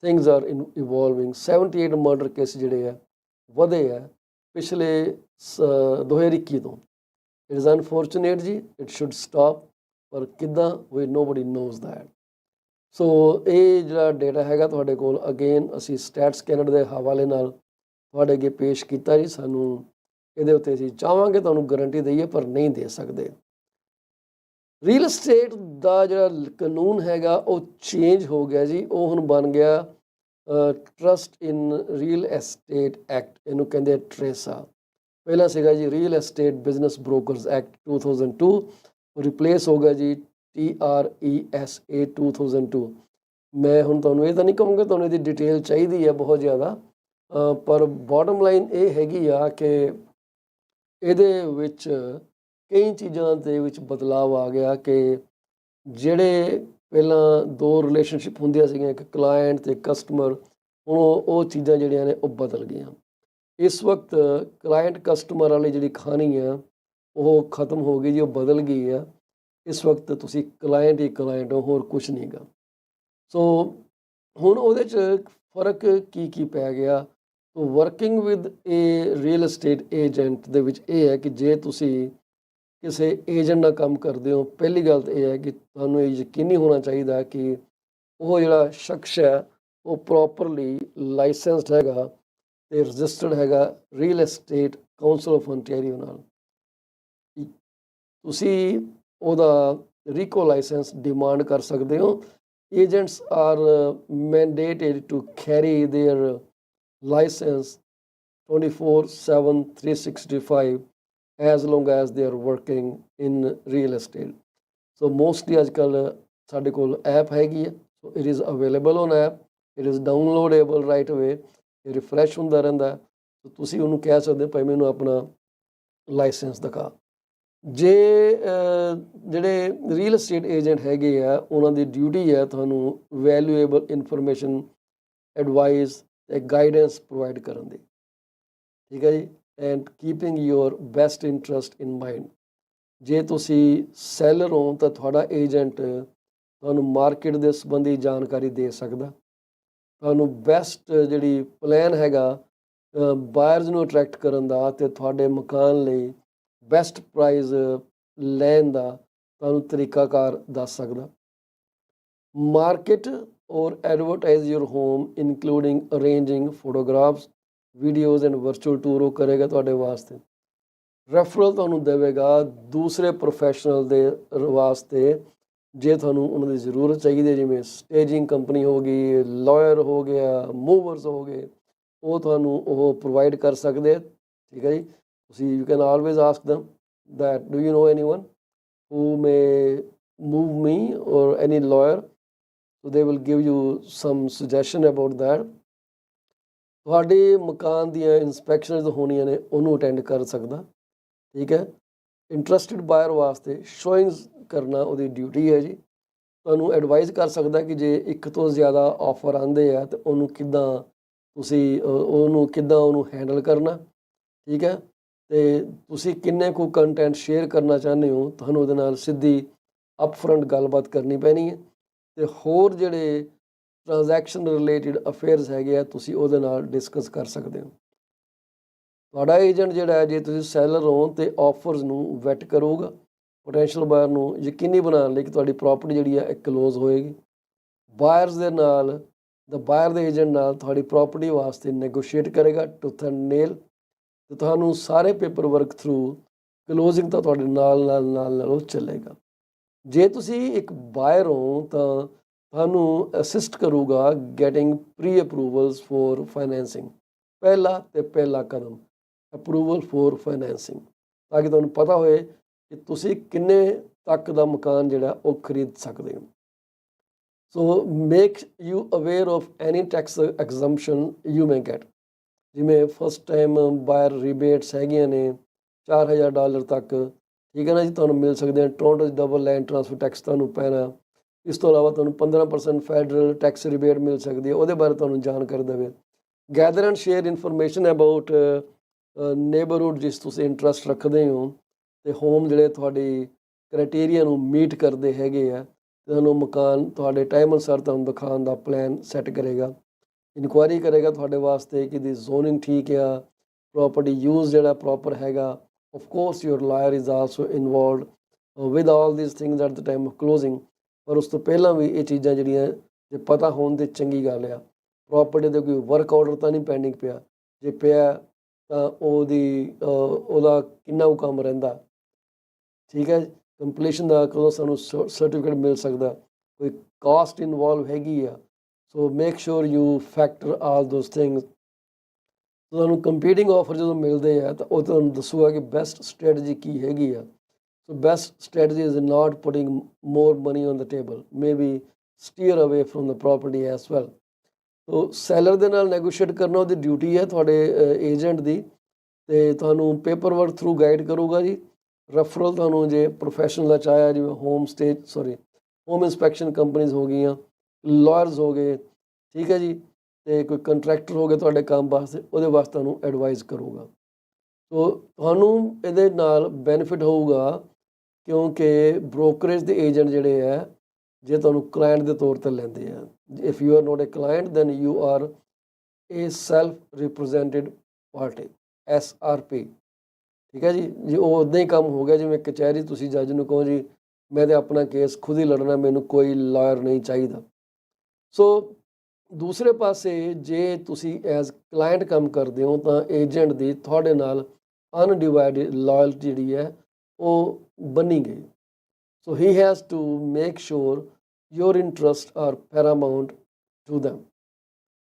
things are evolving. 78 murder case ਜਿਹੜੇ ਆ ਵਧੇ ਆ ਪਿਛਲੇ 2021 ਤੋਂ। ਇਟ ਇਜ਼ ਅਨਫੋਰਚੂਨੇਟ ਜੀ, ਇਟ ਸ਼ੁੱਡ ਸਟਾਪ, ਪਰ ਕਿੱਦਾਂ ਵੀ ਨੋਬਡੀ ਨੋਜ਼ ਦੈਟ। ਸੋ ਇਹ ਜਿਹੜਾ ਡੇਟਾ ਹੈਗਾ ਤੁਹਾਡੇ ਕੋਲ, ਅਗੇਨ ਅਸੀਂ ਸਟੈਟਸ ਕੈਨੇਡਾ ਦੇ ਹਵਾਲੇ ਨਾਲ ਤੁਹਾਡੇ ਅੱਗੇ ਪੇਸ਼ ਕੀਤਾ ਜੀ। ਸਾਨੂੰ ਇਹਦੇ ਉੱਤੇ ਅਸੀਂ ਚਾਹਾਂਗੇ ਤੁਹਾਨੂੰ ਗਰੰਟੀ ਦਈਏ, ਪਰ ਨਹੀਂ ਦੇ ਸਕਦੇ। ਰੀਅਲ ਅਸਟੇਟ ਦਾ ਜਿਹੜਾ ਕਾਨੂੰਨ ਹੈਗਾ ਉਹ ਚੇਂਜ ਹੋ ਗਿਆ ਜੀ। ਉਹ ਹੁਣ ਬਣ ਗਿਆ trust in real estate act, ਇਹਨੂੰ ਕਹਿੰਦੇ ਆ ਟਰੇਸਾ। ਪਹਿਲਾਂ ਸੀਗਾ ਜੀ real estate business brokers act 2002, replace ਹੋ ਗਿਆ ਜੀ TRESA 2002। ਮੈਂ ਹੁਣ ਤੁਹਾਨੂੰ ਇਹ ਤਾਂ ਨਹੀਂ ਕਹੂੰਗਾ ਤੁਹਾਨੂੰ ਇਹਦੀ ਡਿਟੇਲ ਚਾਹੀਦੀ ਹੈ ਬਹੁਤ ਜ਼ਿਆਦਾ, ਪਰ ਬੋਟਮ ਲਾਈਨ ਇਹ ਹੈਗੀ ਆ ਕਿ ਇਹਦੇ ਵਿੱਚ ਕਈ ਚੀਜ਼ਾਂ ਦੇ ਵਿੱਚ ਬਦਲਾਵ ਆ ਗਿਆ ਕਿ ਜਿਹੜੇ ਪਹਿਲਾਂ ਦੋ ਰਿਲੇਸ਼ਨਸ਼ਿਪ ਹੁੰਦੀਆਂ ਸੀਗੀਆਂ, ਇੱਕ ਕਲਾਇੰਟ ਅਤੇ ਕਸਟਮਰ, ਹੁਣ ਉਹ ਚੀਜ਼ਾਂ ਜਿਹੜੀਆਂ ਨੇ ਉਹ ਬਦਲ ਗਈਆਂ। ਇਸ ਵਕਤ ਕਲਾਇੰਟ ਕਸਟਮਰ ਵਾਲੀ ਜਿਹੜੀ ਕਹਾਣੀ ਆ ਉਹ ਖਤਮ ਹੋ ਗਈ ਜੀ, ਉਹ ਬਦਲ ਗਈ ਆ। ਇਸ ਵਕਤ ਤੁਸੀਂ ਕਲਾਇੰਟ ਹੀ ਕਲਾਇੰਟ ਹੋ, ਹੋਰ ਕੁਛ ਨਹੀਂ ਗਾ। ਸੋ ਹੁਣ ਉਹਦੇ 'ਚ ਫ਼ਰਕ ਕੀ ਪੈ ਗਿਆ? Working with A real estate agent ਦੇ ਵਿੱਚ ਇਹ ਹੈ ਕਿ ਜੇ ਤੁਸੀਂ ਕਿਸੇ ਏਜੰਟ ਨਾਲ ਕੰਮ ਕਰਦੇ ਹੋ, ਪਹਿਲੀ ਗੱਲ ਤਾਂ ਇਹ ਹੈ ਕਿ ਤੁਹਾਨੂੰ ਇਹ ਯਕੀਨੀ ਹੋਣਾ ਚਾਹੀਦਾ ਕਿ ਉਹ ਜਿਹੜਾ ਸ਼ਖਸ ਹੈ ਉਹ ਪ੍ਰੋਪਰਲੀ ਲਾਇਸੈਂਸਡ ਹੈਗਾ ਤੇ ਰਜਿਸਟਰਡ ਹੈਗਾ real estate council of ontario ਨਾਲ। ਤੁਸੀਂ ਉਹਦਾ ਰੀਕੋ ਲਾਇਸੈਂਸ ਡਿਮਾਂਡ ਕਰ ਸਕਦੇ ਹੋ। Agents are mandated to carry their license 24/7 365 as long as they are working in real estate। So mostly ਅੱਜ ਕੱਲ੍ਹ ਸਾਡੇ ਕੋਲ ਐਪ ਹੈਗੀ ਹੈ, so it is available on app, it is downloadable right away, ਇਹ ਰਿਫਰੈਸ਼ ਹੁੰਦਾ ਰਹਿੰਦਾ। ਸੋ ਤੁਸੀਂ ਉਹਨੂੰ ਕਹਿ ਸਕਦੇ ਹੋ ਭਾਈ ਮੈਨੂੰ ਆਪਣਾ ਲਾਇਸੈਂਸ ਦਿਖਾ। ਜੇ ਜਿਹੜੇ ਰੀਅਲ ਅਸਟੇਟ ਏਜੰਟ ਹੈਗੇ ਆ ਉਹਨਾਂ ਦੀ ਡਿਊਟੀ ਹੈ ਤੁਹਾਨੂੰ ਵੈਲਿਊਏਬਲ ਇਨਫੋਰਮੇਸ਼ਨ, ਐਡਵਾਈਸ ਤੇ ਗਾਈਡੈਂਸ ਪ੍ਰੋਵਾਈਡ ਕਰਨ ਦੀ, ਠੀਕ ਹੈ ਜੀ, and keeping your best interest in mind. ਜੇ ਤੁਸੀਂ ਸੈਲਰ ਹੋ ਤਾਂ ਤੁਹਾਡਾ ਏਜੰਟ ਤੁਹਾਨੂੰ ਮਾਰਕੀਟ ਦੇ ਸੰਬੰਧੀ ਜਾਣਕਾਰੀ ਦੇ ਸਕਦਾ, ਤੁਹਾਨੂੰ ਬੈਸਟ ਜਿਹੜੀ ਪਲਾਨ ਹੈਗਾ ਬਾਇਰਸ ਨੂੰ ਅਟਰੈਕਟ ਕਰਨ ਦਾ ਅਤੇ ਤੁਹਾਡੇ ਮਕਾਨ ਲਈ ਬੈਸਟ ਪ੍ਰਾਈਜ਼ ਲੈਣ ਦਾ ਤੁਹਾਨੂੰ ਤਰੀਕਾਕਾਰ ਦੱਸ ਸਕਦਾ। Market or advertise your home including arranging photographs, videos and virtual tour ਉਹ ਕਰੇਗਾ ਤੁਹਾਡੇ ਵਾਸਤੇ। ਰੈਫਰਲ ਤੁਹਾਨੂੰ ਦੇਵੇਗਾ ਦੂਸਰੇ ਪ੍ਰੋਫੈਸ਼ਨਲ ਦੇ ਵਾਸਤੇ ਜੇ ਤੁਹਾਨੂੰ ਉਹਨਾਂ ਦੀ ਜ਼ਰੂਰਤ ਚਾਹੀਦੀ ਹੈ, ਜਿਵੇਂ ਸਟੇਜਿੰਗ ਕੰਪਨੀ ਹੋ ਗਈ, ਲਾਇਰ ਹੋ ਗਿਆ, ਮੂਵਰਸ ਹੋ ਗਏ, ਉਹ ਤੁਹਾਨੂੰ ਉਹ ਪ੍ਰੋਵਾਈਡ ਕਰ ਸਕਦੇ, ਠੀਕ ਹੈ ਜੀ। ਤੁਸੀਂ ਯੂ ਕੈਨ ਆਲਵੇਜ਼ ਆਸਕ ਦਮ that do you know anyone who may move me or any lawyer, so they will give you some suggestion about that। ਤੁਹਾਡੇ ਮਕਾਨ ਦੀਆਂ ਇਨਸਪੈਕਸ਼ਨਸ ਹੋਣੀਆਂ ਨੇ ਉਹਨੂੰ ਅਟੈਂਡ ਕਰ ਸਕਦਾ, ਠੀਕ ਹੈ। ਇੰਟਰਸਟਿਡ ਬਾਇਰ ਵਾਸਤੇ ਸ਼ੋਇੰਗਸ ਕਰਨਾ ਉਹਦੀ ਡਿਊਟੀ ਹੈ ਜੀ। ਤੁਹਾਨੂੰ ਐਡਵਾਈਜ਼ ਕਰ ਸਕਦਾ ਕਿ ਜੇ ਇੱਕ ਤੋਂ ਜ਼ਿਆਦਾ ਆਫਰ ਆਉਂਦੇ ਆ ਤਾਂ ਉਹਨੂੰ ਕਿੱਦਾਂ ਤੁਸੀਂ ਉਹਨੂੰ ਹੈਂਡਲ ਕਰਨਾ, ਠੀਕ ਹੈ। ਅਤੇ ਤੁਸੀਂ ਕਿੰਨੇ ਕੁ ਕੰਟੈਂਟ ਸ਼ੇਅਰ ਕਰਨਾ ਚਾਹੁੰਦੇ ਹੋ, ਤੁਹਾਨੂੰ ਉਹਦੇ ਨਾਲ ਸਿੱਧੀ ਅਪਫਰੰਟ ਗੱਲਬਾਤ ਕਰਨੀ ਪੈਣੀ ਹੈ। ਅਤੇ ਹੋਰ ਜਿਹੜੇ ਟ੍ਰਾਂਜੈਕਸ਼ਨ ਰਿਲੇਟਿਡ ਅਫੇਅਰਸ ਹੈਗੇ ਆ ਤੁਸੀਂ ਉਹਦੇ ਨਾਲ ਡਿਸਕਸ ਕਰ ਸਕਦੇ ਹੋ। ਤੁਹਾਡਾ ਏਜੰਟ ਜਿਹੜਾ ਹੈ, ਜੇ ਤੁਸੀਂ ਸੈਲਰ ਹੋ ਤੇ ਆਫਰਸ ਨੂੰ ਵੈਟ ਕਰੂਗਾ, ਪੋਟੈਂਸ਼ੀਅਲ ਬਾਇਰ ਨੂੰ ਯਕੀਨੀ ਬਣਾਉਣ ਲਈ ਕਿ ਤੁਹਾਡੀ ਪ੍ਰਾਪਰਟੀ ਜਿਹੜੀ ਹੈ ਇਹ ਕਲੋਜ਼ ਹੋਏਗੀ। ਬਾਇਰਸ ਦੇ ਨਾਲ ਬਾਇਰ ਦੇ ਏਜੰਟ ਨਾਲ ਤੁਹਾਡੀ ਪ੍ਰਾਪਰਟੀ ਵਾਸਤੇ ਨੈਗੋਸ਼ੀਏਟ ਕਰੇਗਾ ਟੁੱਥ ਐਂਡ ਨੇਲ, ਅਤੇ ਤੁਹਾਨੂੰ ਸਾਰੇ ਪੇਪਰ ਵਰਕ ਥਰੂ ਕਲੋਜ਼ਿੰਗ ਤਾਂ ਤੁਹਾਡੇ ਨਾਲ ਉਹ ਚੱਲੇਗਾ। ਜੇ ਤੁਸੀਂ ਇੱਕ ਬਾਇਰ ਹੋ ਤਾਂ ਤੁਹਾਨੂੰ ਅਸਿਸਟ ਕਰੂਗਾ getting pre approvals for financing, ਪਹਿਲਾ ਕਦਮ ਅਪਰੂਵਲ ਫੋਰ ਫਾਈਨੈਂਸਿੰਗ, ਤਾਂ ਕਿ ਤੁਹਾਨੂੰ ਪਤਾ ਹੋਏ ਕਿ ਤੁਸੀਂ ਕਿੰਨੇ ਤੱਕ ਦਾ ਮਕਾਨ ਜਿਹੜਾ ਉਹ ਖਰੀਦ ਸਕਦੇ ਹੋ। So make you aware of any tax exemption you may get, ਜਿਵੇਂ ਫਸਟ ਟਾਈਮ ਬਾਇਰ ਰਿਬੇਟਸ ਹੈਗੀਆਂ ਨੇ $4000 ਤੱਕ, ਠੀਕ ਹੈ ਨਾ ਜੀ, ਤੁਹਾਨੂੰ ਮਿਲ ਸਕਦੇ ਆ। ਟੋਰੰਟੋ 'ਚ ਡਬਲ ਲੈਂਡ ਟਰਾਂਸਫਰ ਟੈਕਸ ਤੁਹਾਨੂੰ ਪੈਣਾ। ਇਸ ਤੋਂ ਇਲਾਵਾ ਤੁਹਾਨੂੰ 15% ਫੈਡਰਲ ਟੈਕਸ ਰਿਬੇਟ ਮਿਲ ਸਕਦੀ ਹੈ, ਉਹਦੇ ਬਾਰੇ ਤੁਹਾਨੂੰ ਜਾਣਕਾਰੀ ਦੇਵੇ। Gather and share information about neighbourhood ਜਿਸ ਤੁਸੀਂ ਇੰਟਰਸਟ ਰੱਖਦੇ ਹੋ, ਅਤੇ ਹੋਮ ਜਿਹੜੇ ਤੁਹਾਡੀ ਕ੍ਰਾਈਟੇਰੀਆ ਨੂੰ ਮੀਟ ਕਰਦੇ ਹੈਗੇ ਆ, ਤੁਹਾਨੂੰ ਮਕਾਨ ਤੁਹਾਡੇ ਟਾਈਮ ਅਨੁਸਾਰ ਤੁਹਾਨੂੰ ਦਿਖਾਉਣ ਦਾ ਪਲਾਨ ਸੈੱਟ ਕਰੇਗਾ। ਇਨਕੁਆਇਰੀ ਕਰੇਗਾ ਤੁਹਾਡੇ ਵਾਸਤੇ ਕਿ ਦੀ ਜ਼ੋਨਿੰਗ ਠੀਕ ਆ, ਪ੍ਰੋਪਰਟੀ ਯੂਜ਼ ਜਿਹੜਾ ਪ੍ਰੋਪਰ ਹੈਗਾ। Of course your lawyer is also involved with all this things at the time of closing, ਪਰ ਉਸ ਤੋਂ ਪਹਿਲਾਂ ਵੀ ਇਹ ਚੀਜ਼ਾਂ ਜਿਹੜੀਆਂ ਜੇ ਪਤਾ ਹੋਣ ਦੀ ਚੰਗੀ ਗੱਲ ਆ। ਪ੍ਰੋਪਰਟੀ 'ਤੇ ਕੋਈ ਵਰਕ ਆਰਡਰ ਤਾਂ ਨਹੀਂ ਪੈਂਡਿੰਗ ਪਿਆ, ਜੇ ਪਿਆ ਤਾਂ ਉਹਦਾ ਕਿੰਨਾ ਕੁ ਕੰਮ ਰਹਿੰਦਾ, ਠੀਕ ਹੈ। ਕੰਪਲੀਸ਼ਨ ਦਾ ਕਦੋਂ ਸਾਨੂੰ ਸਰਟੀਫਿਕੇਟ ਮਿਲ ਸਕਦਾ, ਕੋਈ ਕਾਸਟ ਇਨਵੋਲਵ ਹੈਗੀ ਆ। ਸੋ make sure you factor all those things. ਤੁਹਾਨੂੰ ਕੰਪੀਟਿੰਗ ਆਫਰ ਜਦੋਂ ਮਿਲਦੇ ਆ ਤਾਂ ਉਹ ਤੁਹਾਨੂੰ ਦੱਸੂਗਾ ਕਿ ਬੈਸਟ ਸਟ੍ਰੈਟਜੀ ਕੀ ਹੈਗੀ ਆ। So best strategy is not putting more money on the table, maybe steer away from the property as well. So seller ਦੇ ਨਾਲ ਨੈਗੋਸ਼ੀਏਟ ਕਰਨਾ ਉਹਦੀ ਡਿਊਟੀ ਹੈ ਤੁਹਾਡੇ ਏਜੰਟ ਦੀ, ਅਤੇ ਤੁਹਾਨੂੰ ਪੇਪਰ ਵਰਕ ਥਰੂ ਗਾਈਡ ਕਰੂਗਾ ਜੀ। ਰੈਫਰਲ ਤੁਹਾਨੂੰ ਜੇ ਪ੍ਰੋਫੈਸ਼ਨਲ ਦਾ ਚਾਹਿਆ, ਜਿਵੇਂ ਹੋਮ ਇੰਸਪੈਕਸ਼ਨ ਕੰਪਨੀਜ਼ ਹੋ ਗਈਆਂ, ਲਾਇਰਸ ਹੋ ਗਏ, ਠੀਕ ਹੈ ਜੀ, ਅਤੇ ਕੋਈ ਕੰਟਰੈਕਟਰ ਹੋ ਗਏ ਤੁਹਾਡੇ ਕੰਮ ਵਾਸਤੇ, ਉਹਦੇ ਵਾਸਤੇ ਤੁਹਾਨੂੰ ਐਡਵਾਈਜ਼ ਕਰੂਗਾ। ਸੋ ਤੁਹਾਨੂੰ ਇਹਦੇ ਨਾਲ ਬੈਨੀਫਿਟ ਹੋਊਗਾ, ਕਿਉਂਕਿ ਬ੍ਰੋਕਰੇਜ ਦੇ ਏਜੰਟ ਜਿਹੜੇ ਹੈ ਜੇ ਤੁਹਾਨੂੰ ਕਲਾਇੰਟ ਦੇ ਤੌਰ ਤੇ ਲੈਂਦੇ ਆ। If you are not a client then you are a self represented party, SRP। ਠੀਕ ਹੈ ਜੀ। ਜੇ ਉਹ ਉੱਦਾਂ ਹੀ ਕੰਮ ਹੋ ਗਿਆ ਜਿਵੇਂ ਕਚਹਿਰੀ, ਤੁਸੀਂ ਜੱਜ ਨੂੰ ਕਹੋ ਜੀ ਮੈਂ ਤਾਂ ਆਪਣਾ ਕੇਸ ਖੁਦ ਹੀ ਲੜਨਾ, ਮੈਨੂੰ ਕੋਈ ਲਾਇਰ ਨਹੀਂ ਚਾਹੀਦਾ। ਸੋ ਦੂਸਰੇ ਪਾਸੇ ਜੇ ਤੁਸੀਂ ਐਜ਼ ਕਲਾਇੰਟ ਕੰਮ ਕਰਦੇ ਹੋ ਤਾਂ ਏਜੰਟ ਦੀ ਤੁਹਾਡੇ ਨਾਲ ਅਨਡਿਵਾਈਡਡ ਲਾਇਲਟੀ ਜਿਹੜੀ ਹੈ ਉਹ ਬਣੀ ਗਈ। So he has to make sure your interests are paramount to them.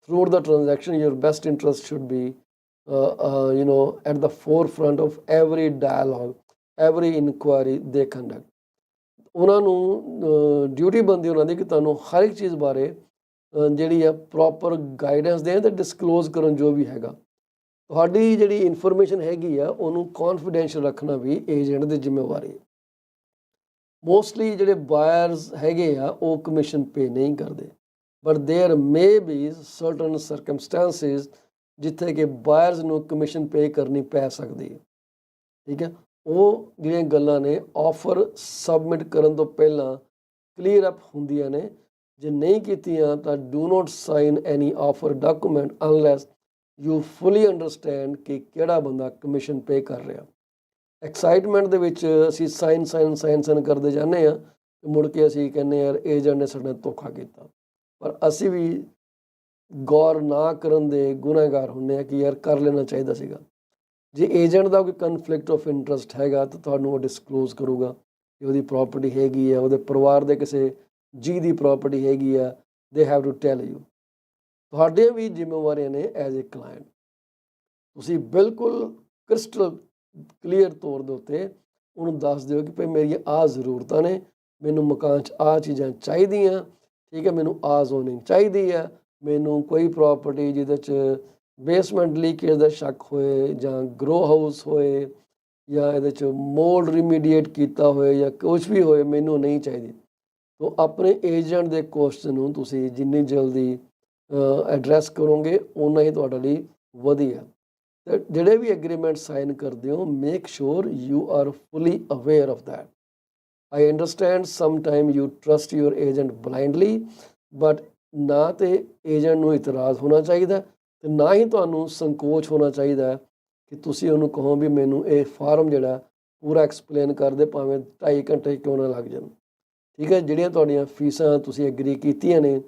Throughout the transaction, your best interest should be, at the forefront of every dialogue, every inquiry they conduct. ਉਹਨਾਂ ਨੂੰ duty ਬਣਦੀ ਉਹਨਾਂ ਦੀ ਕਿ ਤੁਹਾਨੂੰ ਹਰ ਇੱਕ ਚੀਜ਼ ਬਾਰੇ ਜਿਹੜੀ ਆ ਪ੍ਰੋਪਰ ਗਾਈਡੈਂਸ ਦੇਣ ਤੇ ਡਿਸਕਲੋਜ਼ ਕਰਨ ਜੋ ਵੀ ਹੈਗਾ। ਤੁਹਾਡੀ ਜਿਹੜੀ ਇਨਫੋਰਮੇਸ਼ਨ ਹੈਗੀ ਆ ਉਹਨੂੰ ਕੌਨਫੀਡੈਂਸ਼ੀਅਲ ਰੱਖਣਾ ਵੀ ਏਜੰਟ ਦੀ ਜ਼ਿੰਮੇਵਾਰੀ ਹੈ। ਮੋਸਟਲੀ ਜਿਹੜੇ ਬਾਇਰਸ ਹੈਗੇ ਆ ਉਹ ਕਮਿਸ਼ਨ ਪੇ ਨਹੀਂ ਕਰਦੇ, but there may be certain circumstances ਜਿੱਥੇ ਕਿ ਬਾਇਰਸ ਨੂੰ ਕਮਿਸ਼ਨ ਪੇ ਕਰਨੀ ਪੈ ਸਕਦੀ ਹੈ। ਠੀਕ ਹੈ, ਉਹ ਜਿਹੜੀਆਂ ਗੱਲਾਂ ਨੇ ਆਫਰ ਸਬਮਿਟ ਕਰਨ ਤੋਂ ਪਹਿਲਾਂ ਕਲੀਅਰ ਅਪ ਹੁੰਦੀਆਂ ਨੇ। ਜੇ ਨਹੀਂ ਕੀਤੀਆਂ ਤਾਂ do not sign any offer document unless you fully understand ਕਿ ਕਿਹੜਾ ਬੰਦਾ ਕਮਿਸ਼ਨ ਪੇ ਕਰ ਰਿਹਾ। ਐਕਸਾਈਟਮੈਂਟ ਦੇ ਵਿੱਚ ਅਸੀਂ ਸਾਈਨ ਕਰਦੇ ਜਾਂਦੇ ਹਾਂ ਤੇ ਮੁੜ ਕੇ ਅਸੀਂ ਕਹਿੰਦੇ ਯਾਰ ਏਜੰਟ ਨੇ ਸਾਡੇ ਨਾਲ ਧੋਖਾ ਕੀਤਾ, ਪਰ ਅਸੀਂ ਵੀ ਗੌਰ ਨਾ ਕਰਨ ਦੇ ਗੁਨਾਹਗਾਰ ਹੁੰਦੇ ਹਾਂ ਕਿ ਯਾਰ ਕਰ ਲੈਣਾ ਚਾਹੀਦਾ ਸੀਗਾ। ਜੇ ਏਜੰਟ ਦਾ ਕੋਈ ਕਨਫਲਿਕਟ ਆਫ ਇੰਟਰਸਟ ਹੈਗਾ ਤਾਂ ਤੁਹਾਨੂੰ ਉਹ ਡਿਸਕਲੋਜ਼ ਕਰੂਗਾ ਕਿ ਉਹਦੀ ਪ੍ਰੋਪਰਟੀ ਹੈਗੀ ਆ, ਉਹਦੇ ਪਰਿਵਾਰ ਦੇ ਕਿਸੇ ਜੀ ਦੀ ਪ੍ਰੋਪਰਟੀ ਹੈਗੀ ਆ, they have to tell you. ਤੁਹਾਡੀਆਂ ਵੀ ਜ਼ਿੰਮੇਵਾਰੀਆਂ ਨੇ ਐਜ਼ ਏ ਕਲਾਇੰਟ। ਤੁਸੀਂ ਬਿਲਕੁਲ ਕ੍ਰਿਸਟਲ ਕਲੀਅਰ ਤੌਰ ਦੇ ਉੱਤੇ ਉਹਨੂੰ ਦੱਸ ਦਿਓ ਕਿ ਭਾਈ ਮੇਰੀਆਂ ਆਹ ਜ਼ਰੂਰਤਾਂ ਨੇ, ਮੈਨੂੰ ਮਕਾਨ 'ਚ ਆਹ ਚੀਜ਼ਾਂ ਚਾਹੀਦੀਆਂ, ਠੀਕ ਹੈ, ਮੈਨੂੰ ਆਹ ਜ਼ੋਨਿੰਗ ਚਾਹੀਦੀ ਹੈ, ਮੈਨੂੰ ਕੋਈ ਪ੍ਰੋਪਰਟੀ ਜਿਹਦੇ 'ਚ ਬੇਸਮੈਂਟ ਲੀਕੇਜ ਦਾ ਸ਼ੱਕ ਹੋਏ ਜਾਂ ਗਰੋ ਹਾਊਸ ਹੋਏ ਜਾਂ ਇਹਦੇ 'ਚ ਮੋਲਡ ਰਿਮੀਡੀਏਟ ਕੀਤਾ ਹੋਏ ਜਾਂ ਕੁਛ ਵੀ ਹੋਏ, ਮੈਨੂੰ ਨਹੀਂ ਚਾਹੀਦੀ। ਤੋ ਆਪਣੇ ਏਜੰਟ ਦੇ ਕੁਐਸਚਨ ਨੂੰ ਤੁਸੀਂ ਜਿੰਨੀ ਜਲਦੀ ਐਡਰੈਸ ਕਰੋਗੇ ਓਨਾ ਹੀ ਤੁਹਾਡੇ ਲਈ ਵਧੀਆ। ਤੇ ਜਿਹੜੇ ਵੀ ਐਗਰੀਮੈਂਟ ਸਾਈਨ ਕਰਦੇ ਹੋ make sure you are fully aware of that. I understand sometime you trust your agent blindly, but ਨਾ ਤੇ ਏਜੰਟ ਨੂੰ ਇਤਰਾਜ਼ ਹੋਣਾ ਚਾਹੀਦਾ ਤੇ ਨਾ ਹੀ ਤੁਹਾਨੂੰ ਸੰਕੋਚ ਹੋਣਾ ਚਾਹੀਦਾ ਕਿ ਤੁਸੀਂ ਉਹਨੂੰ ਕਹੋ ਵੀ ਮੈਨੂੰ ਇਹ ਫਾਰਮ ਜਿਹੜਾ ਪੂਰਾ ਐਕਸਪਲੇਨ ਕਰ ਦੇ, ਭਾਵੇਂ 2.5 ਘੰਟੇ ਕਿਉਂ ਨਾ ਲੱਗ ਜਾਣ। ਠੀਕ ਹੈ, ਜਿਹੜੀਆਂ ਤੁਹਾਡੀਆਂ ਫੀਸਾਂ ਤੁਸੀਂ ਐਗਰੀ ਕੀਤੀਆਂ ਨੇ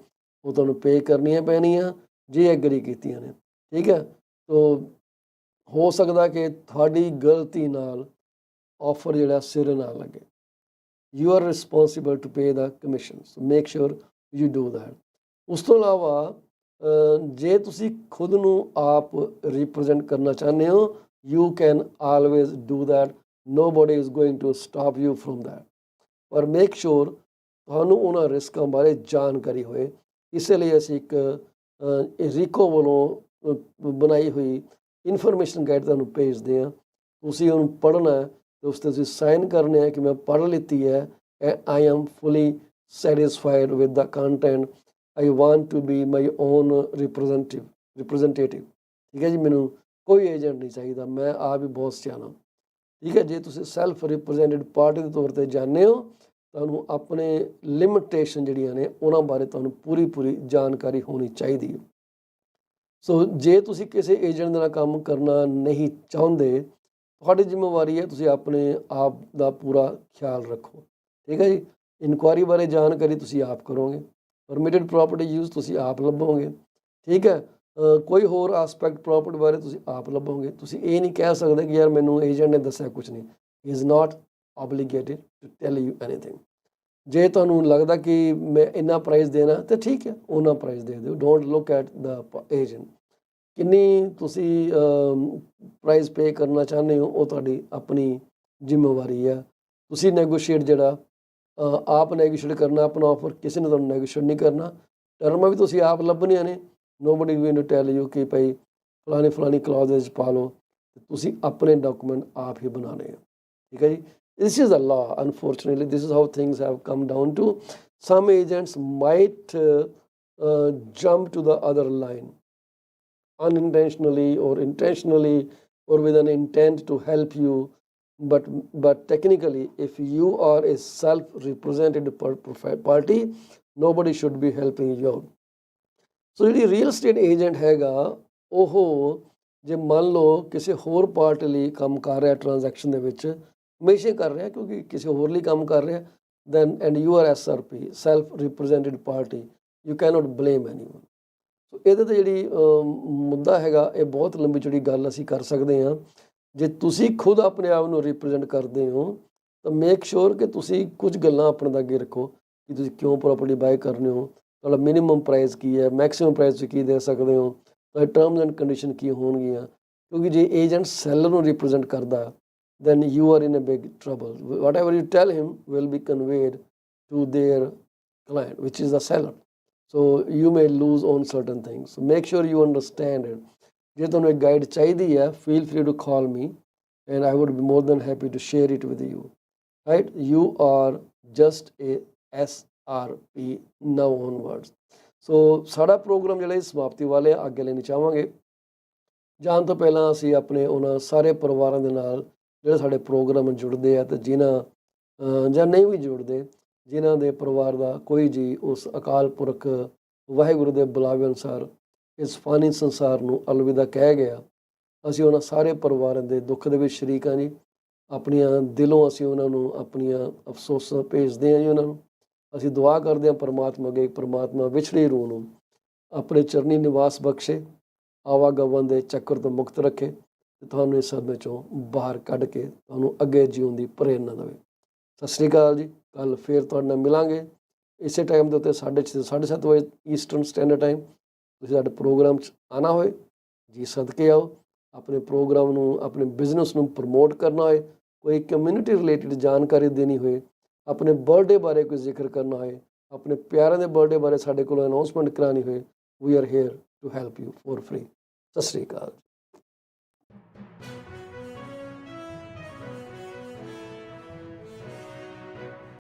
ਉਹ ਤੁਹਾਨੂੰ ਪੇ ਕਰਨੀਆਂ ਪੈਣੀਆਂ ਜੇ ਐਗਰੀ ਕੀਤੀਆਂ ਨੇ। ਠੀਕ ਹੈ, ਤੋ ਹੋ ਸਕਦਾ ਕਿ ਤੁਹਾਡੀ ਗਲਤੀ ਨਾਲ ਆਫਰ ਜਿਹੜਾ ਸਿਰ ਨਾ ਲੱਗੇ। You are responsible to pay the commission, so make sure you do that. ਉਸ ਤੋਂ ਇਲਾਵਾ ਜੇ ਤੁਸੀਂ ਖੁਦ ਨੂੰ ਆਪ ਰਿਪਰੈਜ਼ੈਂਟ ਕਰਨਾ ਚਾਹੁੰਦੇ ਹੋ you can always do that, nobody is going to stop you from that, ਪਰ ਮੇਕ ਸ਼ੋਰ ਤੁਹਾਨੂੰ ਉਹਨਾਂ ਰਿਸਕਾਂ ਬਾਰੇ ਜਾਣਕਾਰੀ ਹੋਏ। ਇਸੇ ਲਈ ਅਸੀਂ ਇੱਕ ਰੀਕੋ ਵੱਲੋਂ ਬਣਾਈ ਹੋਈ ਇਨਫੋਰਮੇਸ਼ਨ ਗਾਈਡ ਤੁਹਾਨੂੰ ਭੇਜਦੇ ਹਾਂ। ਤੁਸੀਂ ਉਹਨੂੰ ਪੜ੍ਹਨਾ ਤੇ ਉਸ 'ਤੇ ਤੁਸੀਂ ਸਾਈਨ ਕਰਨੇ ਆ ਕਿ ਮੈਂ ਪੜ੍ਹ ਲਿੱਤੀ ਹੈ, I am fully satisfied with the content, I want to be my own representative. ਠੀਕ ਹੈ ਜੀ, ਮੈਨੂੰ ਕੋਈ ਏਜੰਟ ਨਹੀਂ ਚਾਹੀਦਾ, ਮੈਂ ਆਪ ਹੀ ਬਹੁਤ ਸਿਆਣਾ। ਠੀਕ ਹੈ, ਜੇ ਤੁਸੀਂ ਸੈਲਫ ਰਿਪਰੈਜ਼ੈਂਟਡ ਪਾਰਟੀ ਦੇ ਤੌਰ 'ਤੇ ਜਾਂਦੇ ਹੋ ਤੁਹਾਨੂੰ ਆਪਣੇ ਲਿਮਿਟੇਸ਼ਨ ਜਿਹੜੀਆਂ ਨੇ ਉਹਨਾਂ ਬਾਰੇ ਤੁਹਾਨੂੰ ਪੂਰੀ ਜਾਣਕਾਰੀ ਹੋਣੀ ਚਾਹੀਦੀ ਹੈ। ਸੋ ਜੇ ਤੁਸੀਂ ਕਿਸੇ ਏਜੰਟ ਦੇ ਨਾਲ ਕੰਮ ਕਰਨਾ ਨਹੀਂ ਚਾਹੁੰਦੇ, ਤੁਹਾਡੀ ਜ਼ਿੰਮੇਵਾਰੀ ਹੈ ਤੁਸੀਂ ਆਪਣੇ ਆਪ ਦਾ ਪੂਰਾ ਖਿਆਲ ਰੱਖੋ। ਠੀਕ ਹੈ ਜੀ, ਇਨਕੁਆਇਰੀ ਬਾਰੇ ਜਾਣਕਾਰੀ ਤੁਸੀਂ ਆਪ ਕਰੋਗੇ, ਪਰਮਿਟਡ ਪ੍ਰੋਪਰਟੀ ਯੂਜ਼ ਤੁਸੀਂ ਆਪ ਲੱਭੋਗੇ। ਠੀਕ ਹੈ, ਕੋਈ ਹੋਰ ਆਸਪੈਕਟ ਪ੍ਰੋਪਰਟੀ ਬਾਰੇ ਤੁਸੀਂ ਆਪ ਲੱਭੋਗੇ। ਤੁਸੀਂ ਇਹ ਨਹੀਂ ਕਹਿ ਸਕਦੇ ਕਿ ਯਾਰ ਮੈਨੂੰ ਏਜੰਟ ਨੇ ਦੱਸਿਆ ਕੁਛ ਨਹੀਂ। ਹੀ is not obligated to tell you anything। ਜੇ ਤੁਹਾਨੂੰ ਲੱਗਦਾ ਕਿ ਮੈਂ ਇੰਨਾ ਪ੍ਰਾਈਸ ਦੇਣਾ ਤਾਂ ਠੀਕ ਹੈ, ਉਹਨਾਂ ਪ੍ਰਾਈਸ ਦੇ ਦਿਓ। Don't look at the agent, ਕਿੰਨੀ ਤੁਸੀਂ ਪ੍ਰਾਈਸ ਪੇ ਕਰਨਾ ਚਾਹੁੰਦੇ ਹੋ ਉਹ ਤੁਹਾਡੀ ਆਪਣੀ ਜ਼ਿੰਮੇਵਾਰੀ ਹੈ। ਤੁਸੀਂ ਨੈਗੋਸ਼ੀਏਟ ਜਿਹੜਾ ਆਪ ਨੈਗੋਸ਼ੀਏਟ ਕਰਨਾ ਆਪਣਾ ਆਫਰ, ਕਿਸੇ ਨੇ ਤੁਹਾਨੂੰ ਨੈਗੋਸ਼ੀਏਟ ਨਹੀਂ ਕਰਨਾ। ਟਰਮਾਂ ਵੀ ਤੁਸੀਂ ਆਪ ਲੱਭਣੀਆਂ ਨੇ, nobody going to tell you ਕਿ ਭਾਈ ਫਲਾਣੀ ਕਲੌਜ਼ ਵਿੱਚ ਪਾ ਲਓ, ਤੁਸੀਂ ਆਪਣੇ ਡਾਕੂਮੈਂਟ ਆਪ ਹੀ ਬਣਾਉਣੇ ਆ। ਠੀਕ ਹੈ ਜੀ, this is the law, unfortunately this is how things have come down to. Some agents might jump to the other line unintentionally or intentionally or with an intent to help you but technically if you are a self-represented party, nobody should be helping you out. ਸੋ ਜਿਹੜੀ real estate agent ਹੈਗਾ ਉਹ ਜੇ ਮੰਨ ਲਓ ਕਿਸੇ ਹੋਰ party ਲਈ ਕੰਮ ਕਰ ਰਿਹਾ ਟ੍ਰਾਂਜੈਕਸ਼ਨ ਦੇ ਵਿੱਚ, ਹਮੇਸ਼ਾ ਕਰ ਰਿਹਾ ਕਿਉਂਕਿ ਕਿਸੇ ਹੋਰ ਲਈ ਕੰਮ ਕਰ ਰਿਹਾ, then and you are SRP self represented party, you cannot blame anyone. ਸੋ ਇਹਦੇ ਤੇ ਜਿਹੜੀ ਮੁੱਦਾ ਹੈਗਾ, ਇਹ ਬਹੁਤ ਲੰਬੀ ਚੌੜੀ ਗੱਲ ਅਸੀਂ ਕਰ ਸਕਦੇ ਹਾਂ। ਜੇ ਤੁਸੀਂ ਖੁਦ ਆਪਣੇ ਆਪ ਨੂੰ ਰਿਪਰੈਜ਼ੈਂਟ ਕਰਦੇ ਹੋ ਤਾਂ ਮੇਕ ਸ਼ੋਰ ਕਿ ਤੁਸੀਂ ਕੁਝ ਗੱਲਾਂ ਆਪਣੇ ਦਾ ਅੱਗੇ ਰੱਖੋ ਕਿ ਤੁਸੀਂ ਕਿਉਂ ਪ੍ਰੋਪਰਟੀ ਬਾਏ ਕਰਨੇ ਹੋ, ਤੁਹਾਡਾ ਮਿਨੀਮਮ ਪ੍ਰਾਈਸ ਕੀ ਹੈ, ਮੈਕਸਿਮਮ ਪ੍ਰਾਈਸ ਤੁਸੀਂ ਕੀ ਦੇ ਸਕਦੇ ਹੋ, ਤੁਹਾਡੇ ਟਰਮਸ ਐਂਡ ਕੰਡੀਸ਼ਨ ਕੀ ਹੋਣਗੀਆਂ। ਕਿਉਂਕਿ ਜੇ ਏਜੰਟ ਸੈਲਰ ਨੂੰ ਰਿਪਰੈਜ਼ੈਂਟ ਕਰਦਾ then you are in a big trouble. Whatever you tell him will be conveyed to their client, which is the seller. So you may lose on certain things. So make sure you understand it. ਜੇ ਤੁਹਾਨੂੰ ਇੱਕ guide ਚਾਹੀਦੀ ਹੈ, feel free to call me and I would be more than happy to share it with you. Right? You are just a SRP now onwards. So ਸਾਡਾ programme ਜਿਹੜਾ ਸਮਾਪਤੀ ਵਾਲੇ ਅੱਗੇ ਲੈਣੀ ਚਾਹਾਂਗੇ। ਜਾਣ ਤੋਂ ਪਹਿਲਾਂ ਅਸੀਂ ਆਪਣੇ ਉਹਨਾਂ ਸਾਰੇ ਪਰਿਵਾਰਾਂ ਦੇ ਨਾਲ ਜਿਹੜੇ ਸਾਡੇ ਪ੍ਰੋਗਰਾਮ ਜੁੜਦੇ ਆ ਤੇ ਜਿਨ੍ਹਾਂ ਜਾਂ ਨਹੀਂ ਵੀ ਜੁੜਦੇ, ਜਿਨ੍ਹਾਂ ਦੇ ਪਰਿਵਾਰ ਦਾ ਕੋਈ ਜੀ ਉਸ ਅਕਾਲ ਪੁਰਖ ਵਾਹਿਗੁਰੂ ਦੇ ਬੁਲਾਵੇ ਅਨੁਸਾਰ ਇਸ ਫਾਨੀ ਸੰਸਾਰ ਨੂੰ ਅਲਵਿਦਾ ਕਹਿ ਗਿਆ, ਅਸੀਂ ਉਹਨਾਂ ਸਾਰੇ ਪਰਿਵਾਰਾਂ ਦੇ ਦੁੱਖ ਦੇ ਵਿੱਚ ਸ਼ਰੀਕ ਹਾਂ ਜੀ। ਆਪਣੀਆਂ ਦਿਲੋਂ ਅਸੀਂ ਉਹਨਾਂ ਨੂੰ ਆਪਣੀਆਂ ਅਫਸੋਸਾਂ ਭੇਜਦੇ ਹਾਂ ਜੀ। ਉਹਨਾਂ ਨੂੰ ਅਸੀਂ ਦੁਆ ਕਰਦੇ ਹਾਂ ਪਰਮਾਤਮਾ ਅੱਗੇ, ਪਰਮਾਤਮਾ ਵਿਛੜੀ ਰੂਹ ਨੂੰ ਆਪਣੇ ਚਰਨੀ ਨਿਵਾਸ ਬਖਸ਼ੇ, ਆਵਾਗਮਨ ਦੇ ਚੱਕਰ ਤੋਂ ਮੁਕਤ ਰੱਖੇ ਤੇ ਤੁਹਾਨੂੰ ਇਸ ਸਦਮੇ ਚੋਂ ਬਾਹਰ ਕੱਢ ਕੇ ਤੁਹਾਨੂੰ ਅੱਗੇ ਜਿਉਣ ਦੀ ਪ੍ਰੇਰਨਾ ਦੇਵੇ। ਸਤਿ ਸ਼੍ਰੀ ਅਕਾਲ ਜੀ। ਕੱਲ੍ਹ ਫੇਰ ਤੁਹਾਡੇ ਨਾਲ ਮਿਲਾਂਗੇ ਇਸੇ ਟਾਈਮ ਦੇ ਉੱਤੇ 6:30 7:30 ਵਜੇ ਈਸਟਰਨ ਸਟੈਂਡਰਡ ਟਾਈਮ। ਤੁਸੀਂ ਸਾਡੇ ਪ੍ਰੋਗਰਾਮ 'ਚ ਆਉਣਾ ਹੋਏ ਜੀ, ਸਦਕੇ ਆਓ। ਆਪਣੇ ਪ੍ਰੋਗਰਾਮ ਨੂੰ, ਆਪਣੇ ਬਿਜ਼ਨਸ ਨੂੰ ਪ੍ਰਮੋਟ ਕਰਨਾ ਹੋਏ, ਕੋਈ ਕਮਿਊਨਿਟੀ ਰਿਲੇਟਿਡ ਜਾਣਕਾਰੀ ਦੇਣੀ ਹੋਏ, ਆਪਣੇ ਬਰਥਡੇ ਬਾਰੇ ਕੋਈ ਜ਼ਿਕਰ ਕਰਨਾ ਹੋਏ, ਆਪਣੇ ਪਿਆਰਿਆਂ ਦੇ ਬਰਥਡੇ ਬਾਰੇ ਸਾਡੇ ਕੋਲ ਅਨਾਊਂਸਮੈਂਟ ਕਰਾਉਣੀ ਹੋਏ, we are here to help you for free. ਸਤਿ ਸ਼੍ਰੀ ਅਕਾਲ।